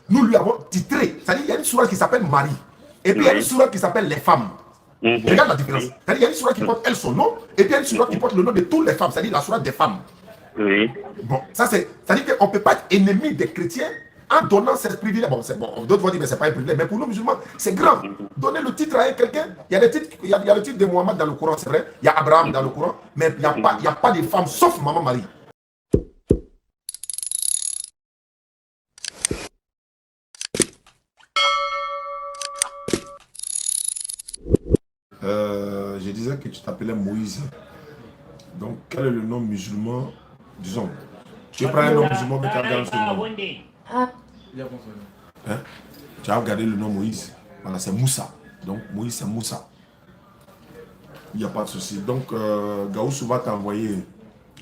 nous lui avons titré. C'est-à-dire qu'il y a une sourate qui s'appelle Marie. Et puis il y a une sourate qui s'appelle les femmes. Regarde la différence. C'est-à-dire qu'il y a une sourate qui porte elle son nom, et puis il y a une sourate qui porte le nom de toutes les femmes, c'est-à-dire la sourate des femmes. Oui. Bon, c'est-à-dire qu'on ne peut pas être ennemi des chrétiens en donnant ce privilège. Bon, d'autres vont dire, mais ce n'est pas un privilège, mais pour nous musulmans, c'est grand. Donner le titre à quelqu'un, il y a le titre de Mohammed dans le Coran, c'est vrai, il y a Abraham dans le Coran, mais il n'y a pas de femme sauf Maman Marie. Je disais que tu t'appelais Moïse. Donc, quel est le nom musulman? Disons, tu prends un nom musulman, mais tu as regardé ce nom. Hein? Tu as regardé le nom Moïse. Voilà, c'est Moussa. Donc, Moïse, c'est Moussa. Il n'y a pas de souci. Donc, Gaoussou va t'envoyer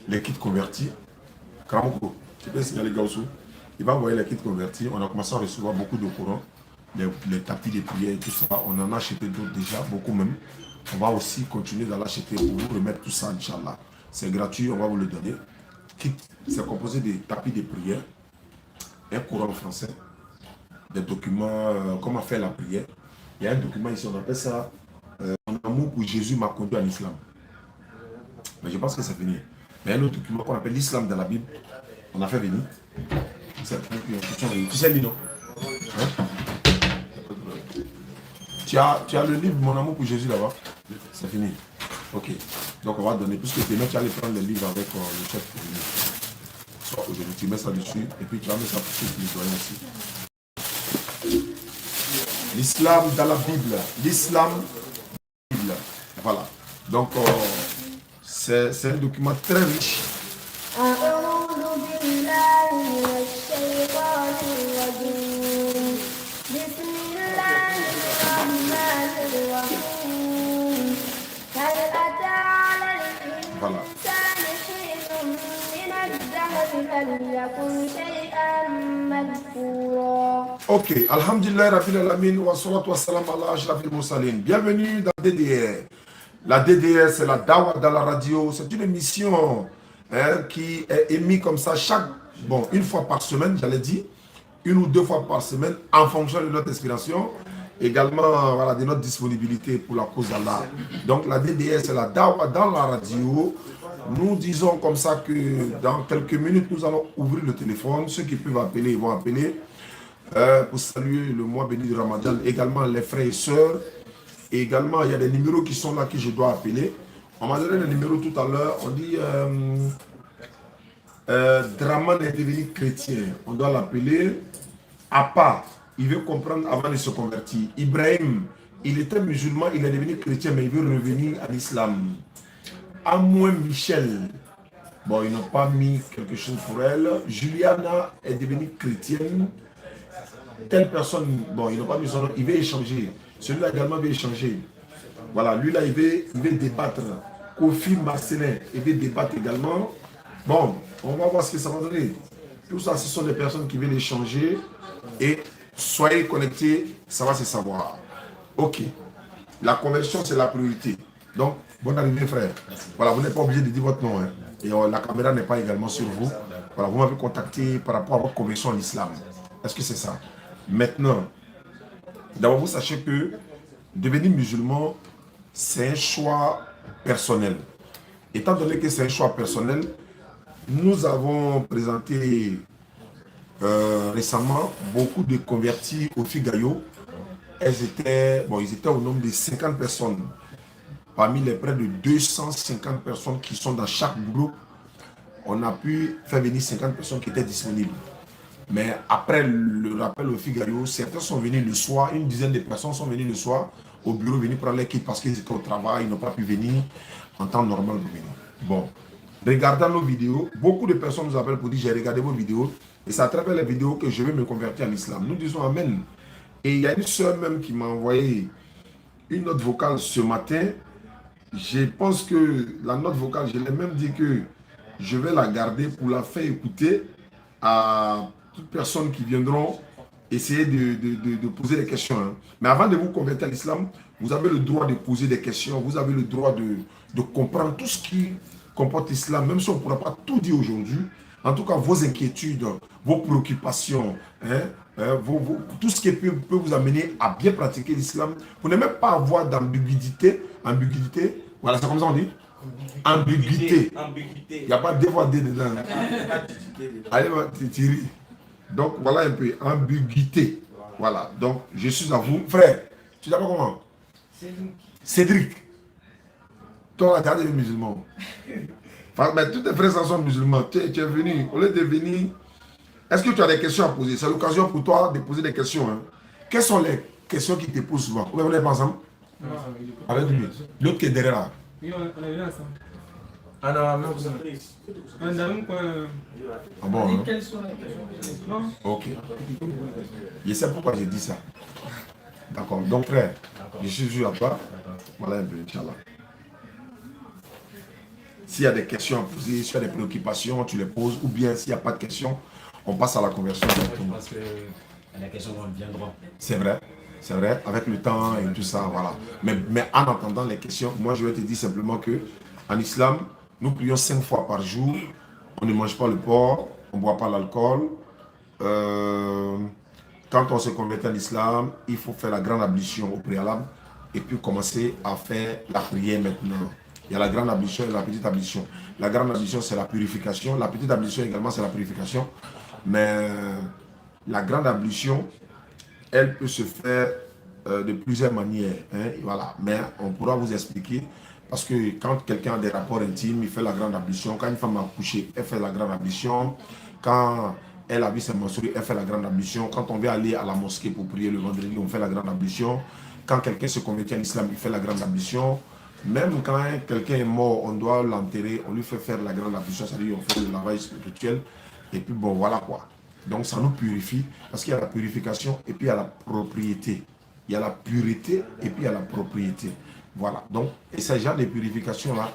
les kits convertis. Kramoko, tu peux signaler Gaoussou. Il va envoyer les kits convertis. On a commencé à recevoir beaucoup de courants, les tapis de prière et tout ça. On en a acheté d'autres déjà, beaucoup même. On va aussi continuer d'en acheter pour vous remettre tout ça, Inch'Allah. C'est gratuit, on va vous le donner. Kit, c'est composé de tapis de prière, un courant français, des documents, comment faire la prière. Il y a un document ici, on appelle ça Mon amour pour Jésus m'a conduit en islam. Mais je pense que c'est fini. Mais il y a un autre document qu'on appelle l'islam dans la Bible. On a fait venir. Tu sais, Lino, hein? Tu as le livre Mon amour pour Jésus là-bas. C'est fini. Ok. Donc on va donner, puisque demain tu allais prendre le livre avec le chef pour venir. Soit aujourd'hui, tu mets ça dessus et puis tu vas mettre ça pour ceux qui les doyens aussi. L'islam dans la Bible. L'islam dans la Bible. Voilà. Donc c'est un document très riche. Voilà. Ok, Alhamdulillah Rabbil Alamin wa salatu wa salam ala ashrafil mursalin. Bienvenue dans DDR. La DDR, c'est la Dawa dans la radio. C'est une émission qui est émise comme ça une fois par semaine, j'allais dire, une ou deux fois par semaine, en fonction de notre inspiration. Également, voilà, de notre disponibilité pour la cause d'Allah. Donc la DDR, c'est la Dawa dans la radio. Nous disons comme ça que dans quelques minutes, nous allons ouvrir le téléphone. Ceux qui peuvent appeler, ils vont appeler pour saluer le mois béni du Ramadan. Également les frères et sœurs. Et également, il y a des numéros qui sont là que je dois appeler. On m'a donné le numéro tout à l'heure. On dit Draman est devenu chrétien. On doit l'appeler Apa. Il veut comprendre avant de se convertir. Ibrahim, il était musulman, il est devenu chrétien, mais il veut revenir à l'islam. À moins Michel, bon, ils n'ont pas mis quelque chose pour elle. Juliana est devenue chrétienne. Telle personne, bon, ils n'ont pas mis son nom, il veut échanger. Celui-là également veut échanger. Voilà, lui là, il veut débattre. Kofi Marcelin, il veut débattre également. Bon, on va voir ce que ça va donner. Tout ça, ce sont des personnes qui veulent échanger. Et soyez connectés, ça va se savoir. Ok. La conversion, c'est la priorité. Donc, bonne arrivée, frère. Voilà, vous n'êtes pas obligé de dire votre nom. Hein. Et la caméra n'est pas également sur vous. Voilà, vous m'avez contacté par rapport à votre conversion à l'islam. Est-ce que c'est ça? Maintenant, d'abord, vous sachez que devenir musulman, c'est un choix personnel. Étant donné que c'est un choix personnel, nous avons présenté récemment beaucoup de convertis au Figayo. Ils étaient au nombre de 50 personnes. Parmi les près de 250 personnes qui sont dans chaque groupe, on a pu faire venir 50 personnes qui étaient disponibles. Mais après le rappel au Figaro, certains sont venus le soir, une dizaine de personnes sont venues le soir au bureau, venir prendre les kits parce qu'ils étaient au travail, ils n'ont pas pu venir en temps normal. Bon, regardant nos vidéos, beaucoup de personnes nous appellent pour dire j'ai regardé vos vidéos et c'est à travers les vidéos que je vais me convertir à l'islam. Nous disons Amen. Et il y a une soeur même qui m'a envoyé une note vocale ce matin. Je pense que la note vocale, je l'ai même dit que je vais la garder pour la faire écouter à toutes personnes qui viendront essayer de poser des questions. Hein. Mais avant de vous convertir à l'islam, vous avez le droit de poser des questions, vous avez le droit de comprendre tout ce qui comporte l'islam, même si on ne pourra pas tout dire aujourd'hui. En tout cas, vos inquiétudes, vos préoccupations, tout ce qui peut vous amener à bien pratiquer l'islam, pour ne même pas avoir d'ambiguïté. Ambiguïté, voilà, c'est comme ça on dit. Ambiguïté. Il n'y a pas deux fois D dedans. Allez, Thierry. Donc, voilà un peu. Ambiguïté. Voilà. Donc, je suis à vous. Frère, tu t'appelles comment? Cédric. Toi, tu es des musulmans. Enfin, mais tous tes frères sont musulmans. Tu es venu. Au lieu de venir. Est-ce que tu as des questions à poser? C'est l'occasion pour toi de poser des questions. Hein. Quelles sont les questions qui te posent souvent? On est pas ensemble? Avec lui. L'autre qui est derrière là. Oui, on est là ensemble. Ah bon, hein? Non. Ok. Je sais pourquoi j'ai dit ça. D'accord. Donc, frère, je suis juste à toi. Voilà un peu, Inch'Allah. S'il y a des questions à poser, s'il y a des préoccupations, tu les poses. Ou bien s'il n'y a pas de questions, on passe à la conversion. Je pense que les questions viendront. C'est vrai, avec le temps et tout ça, voilà. Mais en attendant les questions, moi je vais te dire simplement que en islam, nous prions 5 fois par jour, on ne mange pas le porc, on ne boit pas l'alcool. Quand on se convertit en islam, il faut faire la grande ablution au préalable et puis commencer à faire la prière maintenant. Il y a la grande ablution et la petite ablution. La grande ablution, c'est la purification. La petite ablution également, c'est la purification. Mais la grande ablution, elle peut se faire de plusieurs manières. Hein, voilà. Mais on pourra vous expliquer. Parce que quand quelqu'un a des rapports intimes, il fait la grande ablution. Quand une femme a accouché, elle fait la grande ablution. Quand elle a vu ses menstrues, elle fait la grande ablution. Quand on veut aller à la mosquée pour prier le vendredi, on fait la grande ablution. Quand quelqu'un se convertit en islam, il fait la grande ablution. Même quand quelqu'un est mort, on doit l'enterrer, on lui fait faire la grande ablution, c'est-à-dire on fait le lavage spirituel. Et puis bon, voilà quoi. Donc ça nous purifie, parce qu'il y a la purification et puis il y a la propriété. Il y a la pureté et puis il y a la propriété. Voilà. Donc, et ces genre de purification-là,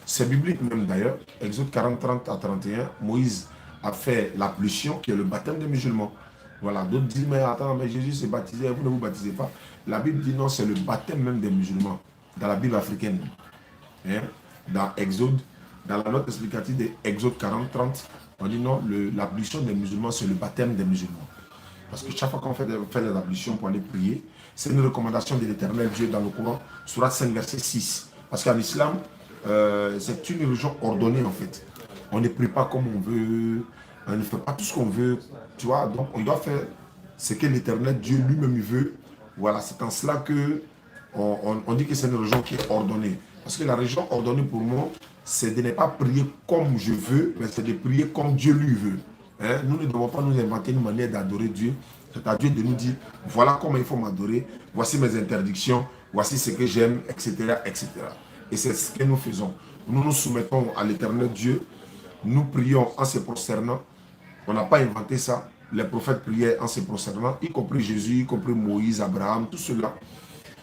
c'est biblique même d'ailleurs. Exode 40, 30 à 31, Moïse a fait l'ablution qui est le baptême des musulmans. Voilà. D'autres disent, mais attends, mais Jésus s'est baptisé, vous ne vous baptisez pas. La Bible dit non, c'est le baptême même des musulmans. Dans la Bible africaine. Hein? Dans Exode, dans la note explicative d'Exode 40, 30, on dit non, l'ablution des musulmans, c'est le baptême des musulmans. Parce que chaque fois qu'on fait des ablutions pour aller prier, c'est une recommandation de l'Éternel Dieu dans le Coran, Surat 5, verset 6. Parce qu'en islam, c'est une religion ordonnée en fait. On ne prie pas comme on veut, on ne fait pas tout ce qu'on veut, tu vois. Donc on doit faire ce que l'Éternel Dieu lui-même veut. Voilà, c'est en cela que on dit que c'est une religion qui est ordonnée. Parce que la religion ordonnée pour moi, c'est de ne pas prier comme je veux, mais c'est de prier comme Dieu lui veut. Hein? Nous ne devons pas nous inventer une manière d'adorer Dieu. C'est à Dieu de nous dire, voilà comment il faut m'adorer, voici mes interdictions, voici ce que j'aime, etc., etc. Et c'est ce que nous faisons. Nous nous soumettons à l'Éternel Dieu, nous prions en se prosternant. On n'a pas inventé ça. Les prophètes priaient en se prosternant, y compris Jésus, y compris Moïse, Abraham, tout cela.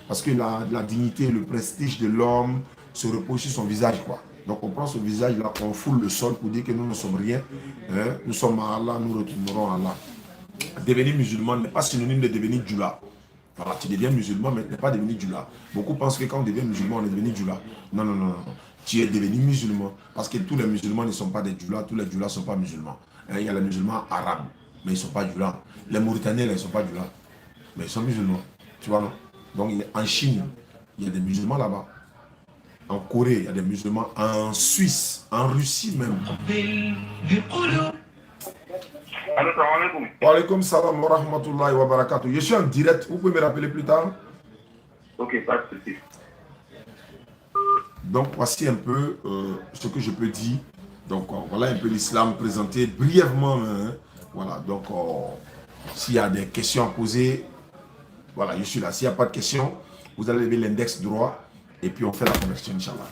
Parce que la dignité, le prestige de l'homme se repose sur son visage, quoi. Donc on prend ce visage-là, on foule le sol pour dire que nous ne sommes rien. Hein? Nous sommes à Allah, nous retournerons à Allah. Devenir musulman n'est pas synonyme de devenir djula. Voilà, tu deviens musulman, mais tu n'es pas devenu djula. Beaucoup pensent que quand on devient musulman, on est devenu djula. Non, non, non, non. Tu es devenu musulman. Parce que tous les musulmans ne sont pas des djulas, tous les djulas ne sont pas musulmans. Hein? Il y a les musulmans arabes, mais ils ne sont pas djulas. Les Mauritaniens, ils ne sont pas djulas, mais ils sont musulmans. Tu vois, non? Donc en Chine, il y a des musulmans là-bas. En Corée, il y a des musulmans. En Suisse, en Russie même. Wa alaykoum salam wa rahmatullahi wa barakatuh. Je suis en direct, vous pouvez me rappeler plus tard? Ok, pas de souci. Donc voici un peu ce que je peux dire. Donc voilà un peu l'islam présenté brièvement. Hein. Voilà, donc s'il y a des questions à poser, voilà, je suis là. S'il n'y a pas de questions, vous allez lever l'index droit et puis on fait la conversion, Inch'Allah.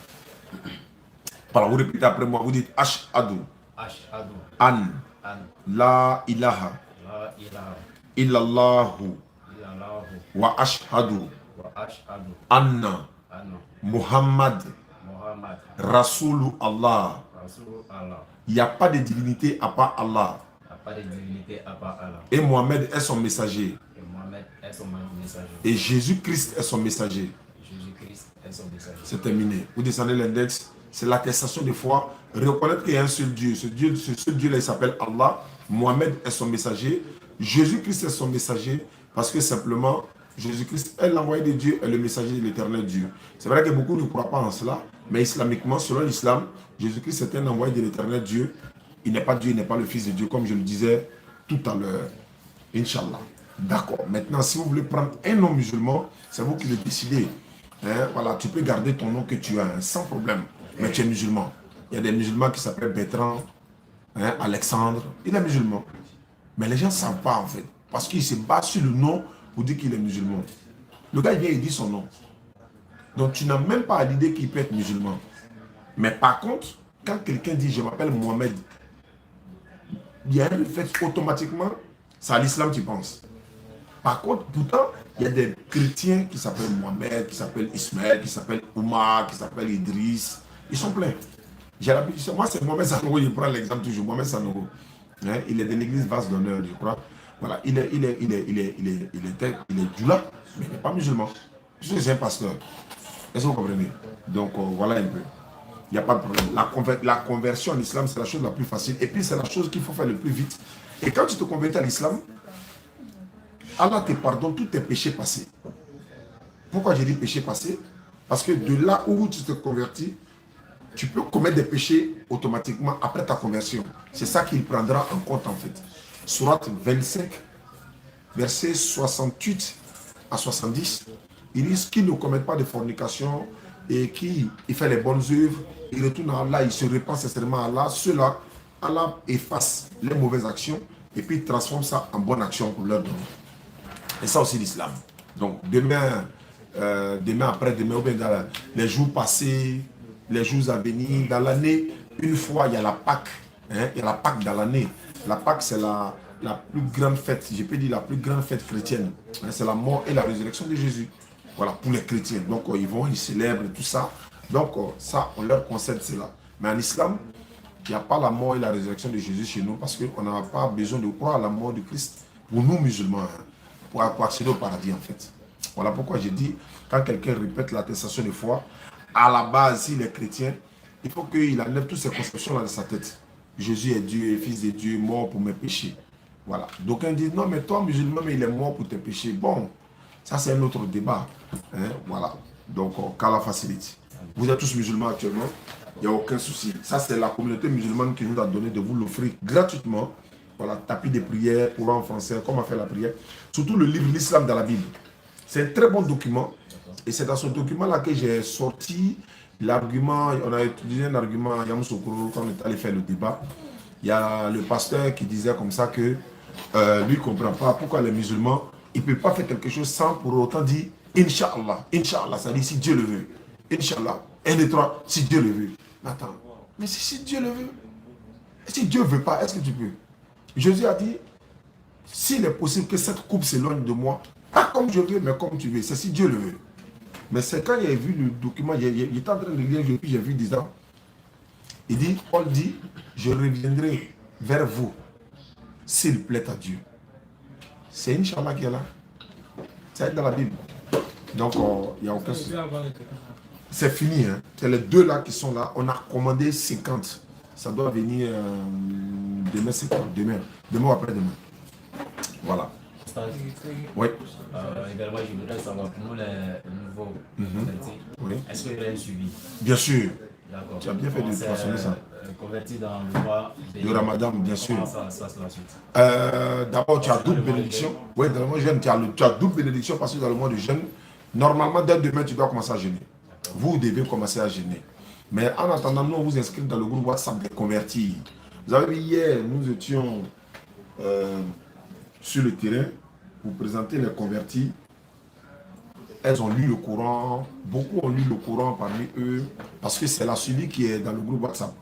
Voilà, vous répétez après moi, vous dites Ash'adu. Ash'adu. An. An. La ilaha. La ilaha. Illallahu. Illallahu. Wa ash'adu. Wa ash'adu. Anna. Anna. Muhammad. Muhammad. Rasulu Allah. Rasul Allah. Il n'y a pas de divinité à part Allah. Il n'y a pas de divinité à part Allah. Et Mohamed est son messager. Et Mohamed est son messager. Et Jésus-Christ est son messager. Jésus-Christ est son messager. C'est terminé. Vous descendez l'index, c'est l'attestation de foi, reconnaître qu'il y a un seul Dieu. Ce seul Dieu-là, il s'appelle Allah. Mohamed est son messager. Jésus-Christ est son messager parce que simplement, Jésus-Christ est l'envoyé de Dieu et le messager de l'éternel Dieu. C'est vrai que beaucoup ne croient pas en cela, mais islamiquement, selon l'islam, Jésus-Christ est un envoyé de l'éternel Dieu. Il n'est pas Dieu, il n'est pas le Fils de Dieu, comme je le disais tout à l'heure. Inch'Allah. D'accord. Maintenant, si vous voulez prendre un nom musulman, c'est vous qui le décidez. Hein? Voilà, tu peux garder ton nom que tu as, hein, sans problème. Mais tu es musulman. Il y a des musulmans qui s'appellent Bertrand, hein, Alexandre. Il est musulman. Mais les gens ne savent pas, en fait. Parce qu'il se base sur le nom pour dire qu'il est musulman. Le gars, il vient et dit son nom. Donc, tu n'as même pas l'idée qu'il peut être musulman. Mais par contre, quand quelqu'un dit « je m'appelle Mohamed », il y a un fait automatiquement, c'est à l'islam tu penses. Par contre, pourtant, il y a des chrétiens qui s'appellent Mohamed, qui s'appellent Ismaël, qui s'appellent Oumar, qui s'appellent Idriss. Ils sont pleins. J'ai l'habitude, moi c'est Mohamed Sanogo, je prends l'exemple toujours, Mohamed Sanogo. Hein, il est de l'église Vase d'honneur, je crois. Voilà, il est djoula, mais il n'est pas musulman. Puisque c'est un pasteur. Est-ce que vous comprenez? Donc voilà un peu. Il n'y a pas de problème. La conversion en islam, c'est la chose la plus facile. Et puis c'est la chose qu'il faut faire le plus vite. Et quand tu te convertis à l'islam, Allah te pardonne tous tes péchés passés. Pourquoi j'ai dit péchés passés? Parce que de là où tu te convertis, tu peux commettre des péchés automatiquement après ta conversion. C'est ça qu'il prendra en compte en fait. Surat 25, versets 68 à 70, il dit qu'il ne commet pas de fornication et qui fait les bonnes œuvres, il retourne à Allah, il se répand sincèrement à Allah. Ceux-là, Allah efface les mauvaises actions et puis transforme ça en bonne action pour leur donner. Et ça aussi l'islam. Donc demain, demain après-demain, ou bien dans les jours passés, les jours à venir, dans l'année, une fois il y a la Pâque. Hein, il y a la Pâque dans l'année. La Pâque c'est la plus grande fête, je peux dire la plus grande fête chrétienne. Hein, c'est la mort et la résurrection de Jésus. Voilà, pour les chrétiens. Donc ils vont, ils célèbrent tout ça. Donc ça, on leur concède cela. Mais en islam, il n'y a pas la mort et la résurrection de Jésus chez nous parce qu'on n'a pas besoin de croire à la mort de Christ pour nous musulmans. Hein, pour accéder au paradis en fait. Voilà pourquoi j'ai dit, quand quelqu'un répète l'attestation de foi, à la base, s'il est chrétien, il faut qu'il enlève toutes ces conceptions-là de sa tête. Jésus est Dieu, Fils de Dieu, mort pour mes péchés. Voilà. D'aucuns disent, non mais toi musulman, mais il est mort pour tes péchés. Bon, ça c'est un autre débat. Hein? Voilà. Donc, qu'Allah facilite. Vous êtes tous musulmans actuellement, il n'y a aucun souci. Ça c'est la communauté musulmane qui nous a donné de vous l'offrir gratuitement. Voilà, tapis de prière, courant en français, comment faire la prière. Surtout le livre L'Islam dans la Bible. C'est un très bon document. Et c'est dans ce document-là que j'ai sorti l'argument. On a utilisé un argument à Yamoussoukro quand on est allé faire le débat. Il y a le pasteur qui disait comme ça que lui ne comprend pas pourquoi les musulmans, ils ne peuvent pas faire quelque chose sans pour autant dire Inch'Allah. Inch'Allah, ça dit si Dieu le veut. Inch'Allah. 1, 2, 3, si Dieu le veut. Attends, mais si Dieu le veut, si Dieu ne veut pas, est-ce que tu peux? Jésus a dit, s'il est possible que cette coupe s'éloigne de moi, pas comme je veux, mais comme tu veux. C'est si Dieu le veut. Mais c'est quand il a vu le document, il était en train de lire, puis j'ai vu disant, il dit, Paul dit, je reviendrai vers vous, s'il plaît à Dieu. C'est Inch'Allah qui est là. C'est dans la Bible. Donc, il n'y a aucun souci. C'est fini, hein. C'est les deux là qui sont là. On a commandé 50. Ça doit venir demain, c'est quoi? Demain ou après-demain. Voilà. Oui. Également, je voudrais savoir pour nous les nouveaux convertis, Oui. est-ce qu'il y a un suivi? Bien sûr. D'accord. Tu as bien fait de mentionner ça. Converti dans le mois Le Ramadan, bien sûr. Comment ça se passe la suite? D'abord, tu as double bénédiction. Oui, dans le mois de jeûne, tu as double bénédiction parce que dans le mois de jeûne, normalement, dès demain, tu dois commencer à jeûner. Vous devez commencer à jeûner. Mais en attendant, nous, on vous inscrit dans le groupe WhatsApp des convertis. Vous avez vu, hier, nous étions sur le terrain pour présenter les convertis. Elles ont lu le Coran, beaucoup ont lu le Coran parmi eux, parce que c'est la suivi qui est dans le groupe WhatsApp.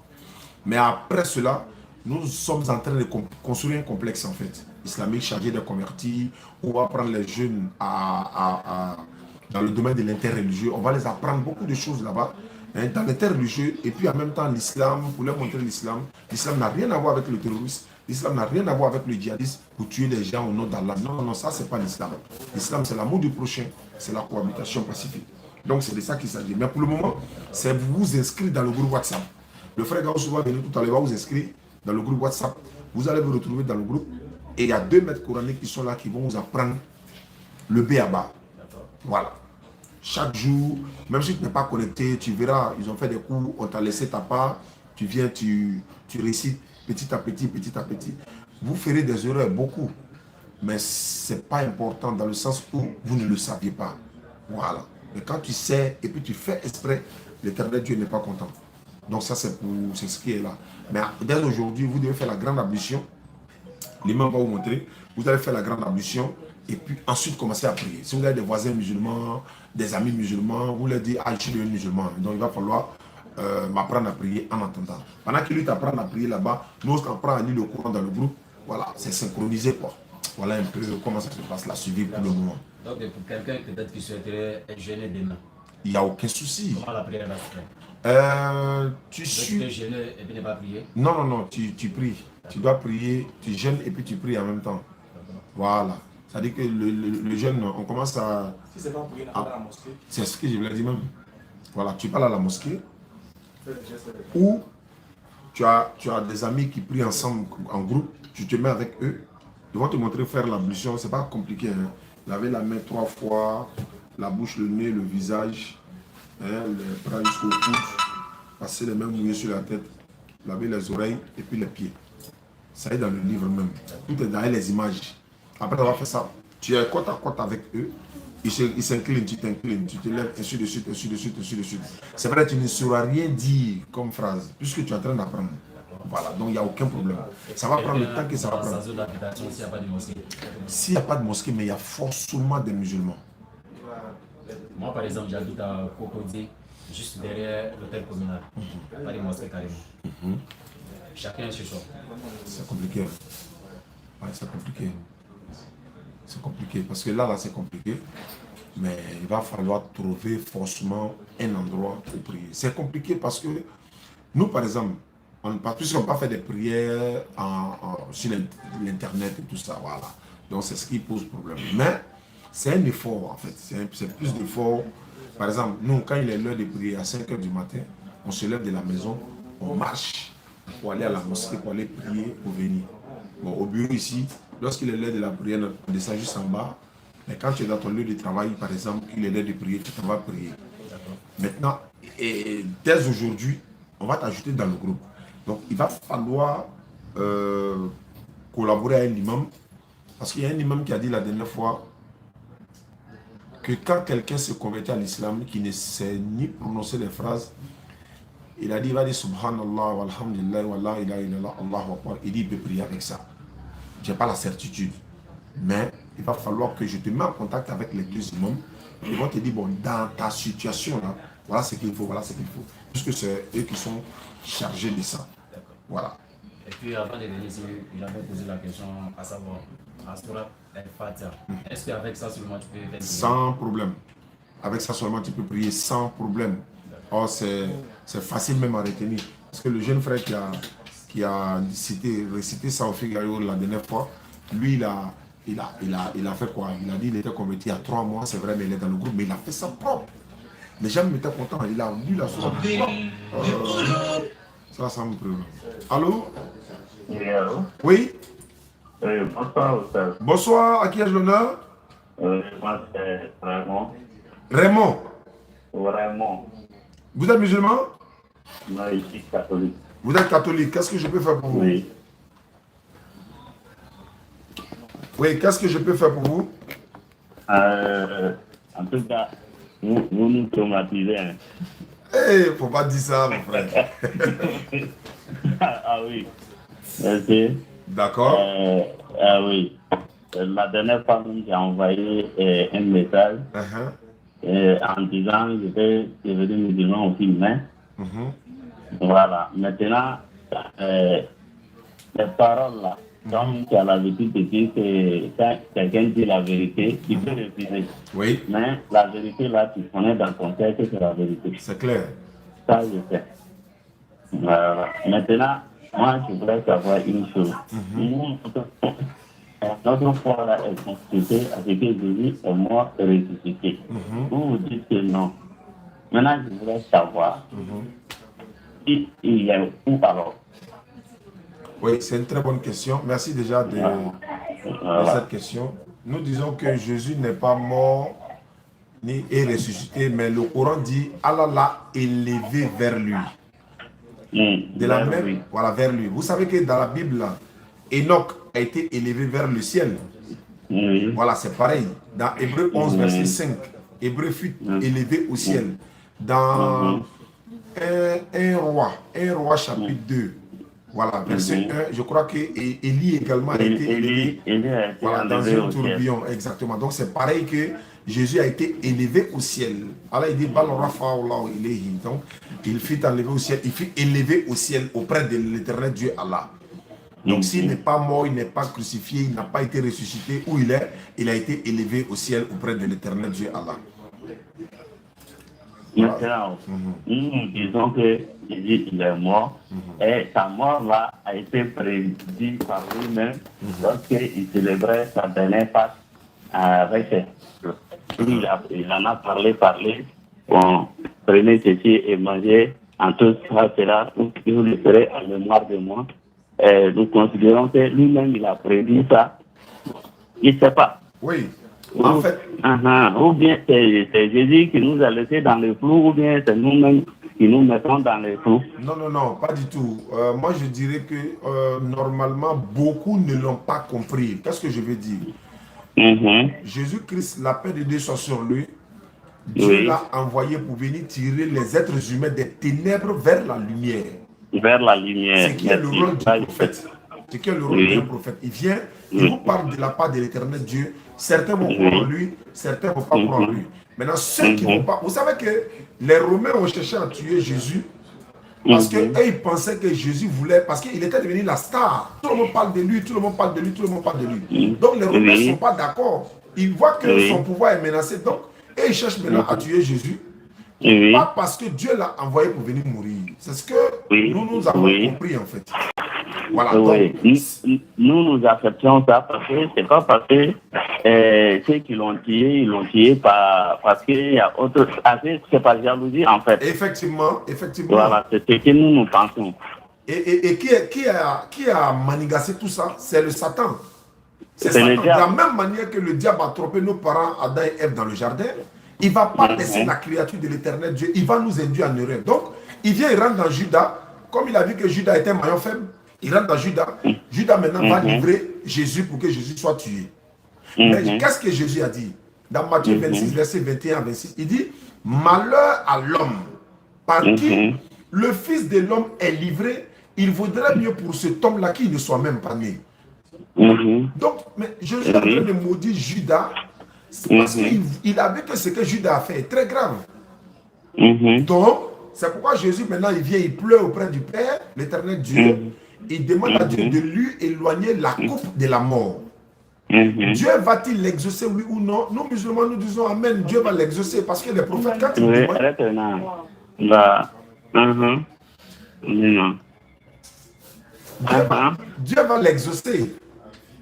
Mais après cela, nous sommes en train de construire un complexe en fait, islamique chargé des convertis. On va prendre les jeunes dans le domaine de l'interreligieux. On va les apprendre beaucoup de choses là-bas, hein, dans l'interreligieux, et puis en même temps l'islam, pour leur montrer l'islam. L'islam n'a rien à voir avec le terrorisme. L'islam n'a rien à voir avec le djihadisme pour tuer les gens au nom d'Allah. Non, non, ça c'est pas l'islam. L'islam c'est l'amour du prochain, c'est la cohabitation pacifique. Donc c'est de ça qu'il s'agit. Mais pour le moment, c'est vous inscrire dans le groupe WhatsApp. Le frère Gauss va venir tout à l'heure, va vous inscrire dans le groupe WhatsApp. Vous allez vous retrouver dans le groupe. Et il y a 2 maîtres coraniques qui sont là, qui vont vous apprendre le B à bas. Voilà. Chaque jour, même si tu n'es pas connecté, tu verras, ils ont fait des cours, on t'a laissé ta part, tu viens, tu récites petit à petit, petit à petit. Vous ferez des erreurs, beaucoup. Mais ce n'est pas important dans le sens où vous ne le saviez pas. Voilà. Mais quand tu sais et puis tu fais exprès, l'Éternel Dieu n'est pas content. Donc ça, c'est ce qui est là. Mais dès aujourd'hui, vous devez faire la grande ablution. L'imam va vous montrer. Vous allez faire la grande ablution et puis ensuite commencer à prier. Si vous avez des voisins musulmans, des amis musulmans, vous leur dites, ah, je suis devenu musulman. Donc il va falloir m'apprendre à prier en entendant. Pendant que lui t'apprend à prier là-bas, nous on apprend à lire le Coran dans le groupe. Voilà, c'est synchronisé quoi. Voilà un peu comment ça se passe, la suivi pour le moment. Donc pour quelqu'un peut-être qui souhaiterait être gêné demain, il n'y a aucun souci. comment la prière va se faire? Tu suis... gêner et puis ne pas prier? Non, non, non, tu pries. Tu dois prier, tu jeûnes et puis tu pries en même temps. Voilà. C'est-à-dire que le jeûne, on commence à... Si c'est pas prier dans la mosquée. C'est ce que je voulais dire même. Voilà, tu parles à la mosquée ou tu as des amis qui prient ensemble en groupe, tu te mets avec eux, ils vont te montrer faire l'ablution, c'est pas compliqué. Hein. Laver la main 3 fois, la bouche, le nez, le visage, hein, les bras jusqu'au coude, passer les mains mouillées sur la tête, laver les oreilles et puis les pieds. Ça est dans le livre même. Tout est derrière les images. Après avoir fait ça, tu es côte à côte avec eux. Ils s'inclinent, tu t'inclines, tu te lèves, ainsi de suite, ainsi de suite, ainsi de suite. C'est vrai, tu ne sauras rien dire comme phrase, puisque tu es en train d'apprendre. Voilà, donc il n'y a aucun problème. Ça va prendre le temps que ça va prendre. S'il n'y a pas de mosquée. S'il n'y a pas de mosquée, mais il y a forcément des musulmans. Moi, par exemple, j'habite à Cocody, juste derrière l'hôtel communal. Pas de mosquée carrément. Chacun chez soi. C'est compliqué. Ouais, c'est compliqué. C'est compliqué. Parce que là, c'est compliqué. Mais il va falloir trouver forcément un endroit pour prier. C'est compliqué parce que nous, par exemple, puisqu'on ne peut pas faire des prières sur l'internet et tout ça, voilà. Donc c'est ce qui pose problème. Mais c'est un effort en fait, c'est plus d'effort. Par exemple, nous, quand il est l'heure de prier à 5 h du matin, on se lève de la maison, on marche pour aller à la mosquée, pour aller prier, pour venir. Bon, au bureau ici, lorsqu'il est l'heure de la prière, on descend juste en bas. Mais quand tu es dans ton lieu de travail, par exemple, qu'il est l'heure de prier, tu t'en vas prier. Maintenant, et dès aujourd'hui, on va t'ajouter dans le groupe. Donc, il va falloir collaborer avec l'imam. Parce qu'il y a un imam qui a dit la dernière fois que quand quelqu'un se convertit à l'islam, qui ne sait ni prononcer les phrases, il a dit, il va dire Subhanallah, walhamdulillah, wallah, ilaha illallah, Allahu akbar. Il dit, il peut prier avec ça. Je n'ai pas la certitude. Mais il va falloir que je te mette en contact avec les 2 imams. Ils vont te dire, bon, dans ta situation là, voilà ce qu'il faut, voilà ce qu'il faut. Puisque c'est eux qui sont chargés de ça. Voilà. Et puis avant de venir ici, j'avais posé la question à savoir, Asura el-Fatiha. Est-ce qu'avec ça seulement tu peux faire? Sans problème. Avec ça seulement tu peux prier sans problème. Oh, c'est facile même à retenir. Parce que le jeune frère qui a récité ça au Figaro la dernière fois, lui il a fait quoi? Il a dit qu'il était converti il y a 3 mois, c'est vrai, mais il est dans le groupe, mais il a fait ça propre. Les gens m'étaient contents, il a lu la soirée. Ça me préoccupe. Allô? Oui, allô? Oui? Bonsoir, Oustaz. Bonsoir, à qui ai-je l'honneur? Moi, c'est Raymond. Raymond. Raymond. Vous êtes musulman? Non, je suis catholique. Vous êtes catholique, qu'est-ce que je peux faire pour vous? Oui. Oui, qu'est-ce que je peux faire pour vous? En tout cas, vous nous traumatisez. Hein. Faut pas dire ça, mon frère. Ah oui. Merci. D'accord. Ah oui. La dernière fois, j'ai envoyé un message en disant que j'étais devenu musulman aussi, mais voilà. Maintenant, les paroles là, comme tu as l'habitude de dire que quand quelqu'un dit la vérité, il peut refuser. Oui. Mais la vérité là, tu connais dans ton cœur que c'est la vérité. C'est clair. Ça, je sais. Voilà. Maintenant, moi, je voudrais savoir une chose. Notre foi là est constituée à ce que Jésus est mort et ressuscité. Vous dites que non. Maintenant, je voudrais savoir il est où alors? Oui, c'est une très bonne question. Merci déjà de cette question. Nous disons que Jésus n'est pas mort ni est ressuscité, mais le Coran dit Allah l'a élevé vers lui. De la même, voilà, vers lui. Vous savez que dans la Bible, Enoch a été élevé vers le ciel. Voilà, c'est pareil. Dans Hébreu 11, verset 5, Hébreu fut élevé au ciel. Dans 1 roi chapitre 2, voilà, verset 1, je crois que Élie également a été élevé voilà, dans un tourbillon. Exactement. Donc c'est pareil que Jésus a été élevé au ciel. Allah il dit donc il fut enlevé au ciel, il fut élevé au ciel auprès de l'éternel Dieu Allah. Donc s'il n'est pas mort, il n'est pas crucifié, il n'a pas été ressuscité, où il a été élevé au ciel auprès de l'éternel Dieu Allah. Maintenant, nous disons que Jésus il est mort et sa mort là a été prédite par lui-même lorsqu'il célébrait sa dernière Pâque avec ses il en a parlé. Bon, prenez ceci et mangez en tout ça sera, vous le ferez en mémoire de moi. Et nous considérons que lui-même il a prédit ça. Il ne sait pas. Oui. En fait, ou bien c'est Jésus qui nous a laissé dans le flou, ou bien c'est nous-mêmes qui nous mettons dans le flou. Non, pas du tout. Moi, je dirais que normalement, beaucoup ne l'ont pas compris. Qu'est-ce que je veux dire? Jésus-Christ, la paix de Dieu soit sur lui. Dieu l'a envoyé pour venir tirer les êtres humains des ténèbres vers la lumière. Vers la lumière. C'est qui est le rôle du prophète. C'est qui est le rôle d'un prophète. Il vient, il vous parle de la part de l'éternel Dieu. Certains vont croire en lui, certains ne vont pas croire en lui. Maintenant, ceux qui ne vont pas... Vous savez que les Romains ont cherché à tuer Jésus parce qu'eux, ils pensaient que Jésus voulait... Parce qu'il était devenu la star. Tout le monde parle de lui, tout le monde parle de lui, tout le monde parle de lui. Donc, les Romains ne sont pas d'accord. Ils voient que son pouvoir est menacé. Donc, et ils cherchent maintenant à tuer Jésus. Pas parce que Dieu l'a envoyé pour venir mourir. C'est ce que nous avons compris, en fait. Voilà, donc, nous acceptons ça parce que c'est pas parce que ceux qui l'ont tué, ils l'ont tué parce qu'il y a autre chose. C'est pas jalousie en fait. Effectivement. Voilà, c'est ce que nous pensons. Et qui a manigancé tout ça? C'est le Satan. C'est Satan. De la même manière que le diable a trompé nos parents Adam et Ève dans le jardin, il ne va pas laisser la créature de l'éternel Dieu. Il va nous induire en erreur. Donc, il vient, il rentre dans Judas. Comme il a vu que Judas était un maillon faible, il rentre dans Judas. Judas maintenant va livrer Jésus pour que Jésus soit tué. Mais qu'est-ce que Jésus a dit? Dans Matthieu 26, verset 21 à 26, il dit, malheur à l'homme par qui le Fils de l'homme est livré, il vaudrait mieux pour cet homme-là qu'il ne soit même pas né. Donc, mais Jésus a train de maudire Judas parce qu'il a vu que ce que Judas a fait est très grave. Donc, c'est pourquoi Jésus maintenant il vient, il pleure auprès du Père, l'éternel Dieu. Il demande à Dieu de lui éloigner la coupe de la mort. Dieu va-t-il l'exaucer, oui ou non? Nous musulmans, nous disons Amen. Dieu va l'exaucer parce que les prophètes, quand ils demandent, Dieu va l'exaucer.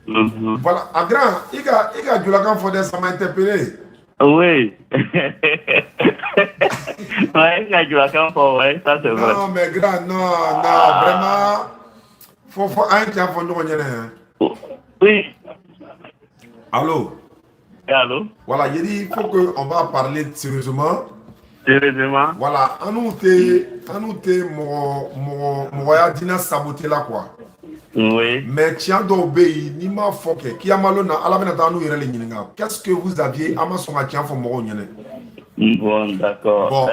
Voilà. À grand, il y a du lacan Fodé, ça m'a interpellé. Oui. Ouais, il y a du lacan Fodé, ça c'est vrai. Non, mais grand, non, vraiment. Faut un qui a fondé. Oui. Allô? Allô? Voilà, il dit, il faut qu'on va parler sérieusement. Sérieusement? Voilà, à nous, mon dina saboté là, quoi. Oui. Mais tiens d'obéir, ni ma foque, qui a malona, à la venata nous irele n'inga. Qu'est-ce que vous aviez à ma son à tiens for mon nyene? Bon, d'accord. Bon,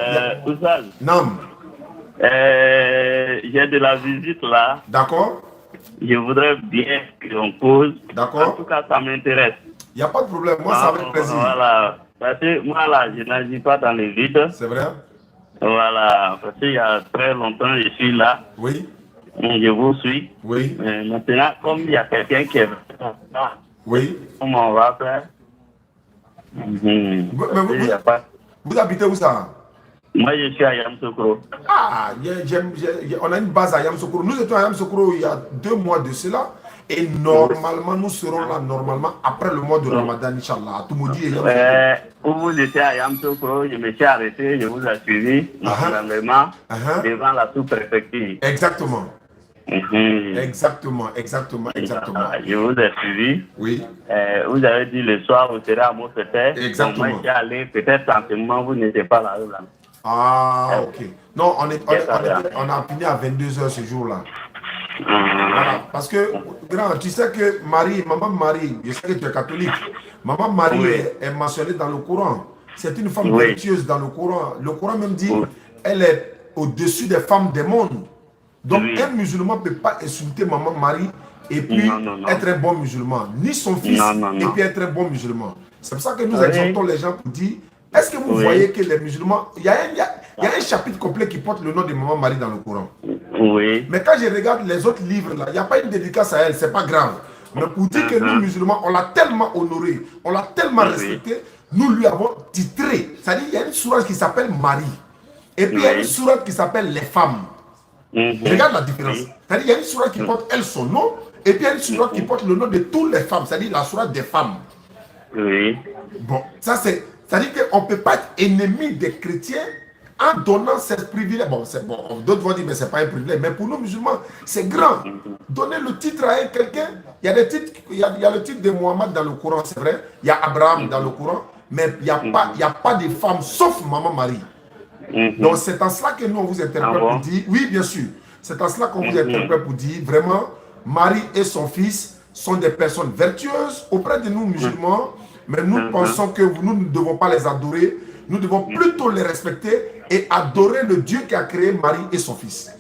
Ousal. Nam. J'ai de la visite là. D'accord. Je voudrais bien qu'on pose. D'accord. En tout cas, ça m'intéresse. Il n'y a pas de problème, moi ça avec plaisir. Voilà. Parce que moi là, je n'agis pas dans le vide. C'est vrai? Voilà. Parce qu'il y a très longtemps, je suis là. Oui. Je vous suis. Oui. Maintenant, comme il y a quelqu'un qui est là, oui. Comment on va faire? Vous habitez où ça? Moi, je suis à Yamoussoukro. Ah, on a une base à Yamoussoukro. Nous étions à Yamoussoukro il y a 2 mois de cela. Et normalement, nous serons là normalement après le mois de Ramadan, Inch'Allah. Tout me dit. Où vous étiez à Yamsokro, je me suis arrêté, je vous ai suivi normalement devant la sous-préfecture. Exactement. Exactement. Je vous ai suivi. Oui. Vous avez dit le soir, vous serez à Mosfete. Exactement. Moi, j'y allé, peut-être en ce moment, vous n'étiez pas là. Ah, ok. Non, on a fini à 22h ce jour-là. Voilà, parce que, grand, tu sais que Maman Marie, je sais que tu es catholique, Maman Marie est mentionnée dans le Coran. C'est une femme vertueuse dans le Coran. Le Coran même dit, elle est au-dessus des femmes des mondes. Donc, un musulman ne peut pas insulter Maman Marie et puis être un bon musulman. Ni son fils et puis être un bon musulman. C'est pour ça que nous exhortons les gens pour dire, est-ce que vous voyez que les musulmans, il y a un chapitre complet qui porte le nom de Maman Marie dans le Coran. Oui. Mais quand je regarde les autres livres, là, il n'y a pas une dédicace à elle, c'est pas grave. Mais pour dire que nous, musulmans, on l'a tellement honoré, on l'a tellement respecté, nous lui avons titré. C'est-à-dire qu'il y a une sourate qui s'appelle Marie. Et puis il y a une sourate qui s'appelle les femmes. Regarde la différence. C'est-à-dire qu'il y a une sourate qui porte elle son nom, et puis il y a une sourate qui porte le nom de toutes les femmes, c'est-à-dire la sourate des femmes. Oui. Bon, ça c'est-à-dire qu'on ne peut pas être ennemi des chrétiens en donnant ce privilège. Bon, d'autres vont dire, mais ce n'est pas un privilège. Mais pour nous musulmans, c'est grand. Donner le titre à quelqu'un, il y a des titres, il y a le titre de Mohammed dans le Coran, c'est vrai. Il y a Abraham dans le Coran, mais il n'y a pas de femme sauf Maman Marie. Donc c'est en cela que nous on vous interprète pour dire, oui bien sûr, c'est en cela qu'on vous interprète pour dire, vraiment, Marie et son fils sont des personnes vertueuses auprès de nous musulmans, mais nous pensons que nous ne devons pas les adorer, nous devons plutôt les respecter et adorer le Dieu qui a créé Marie et son fils.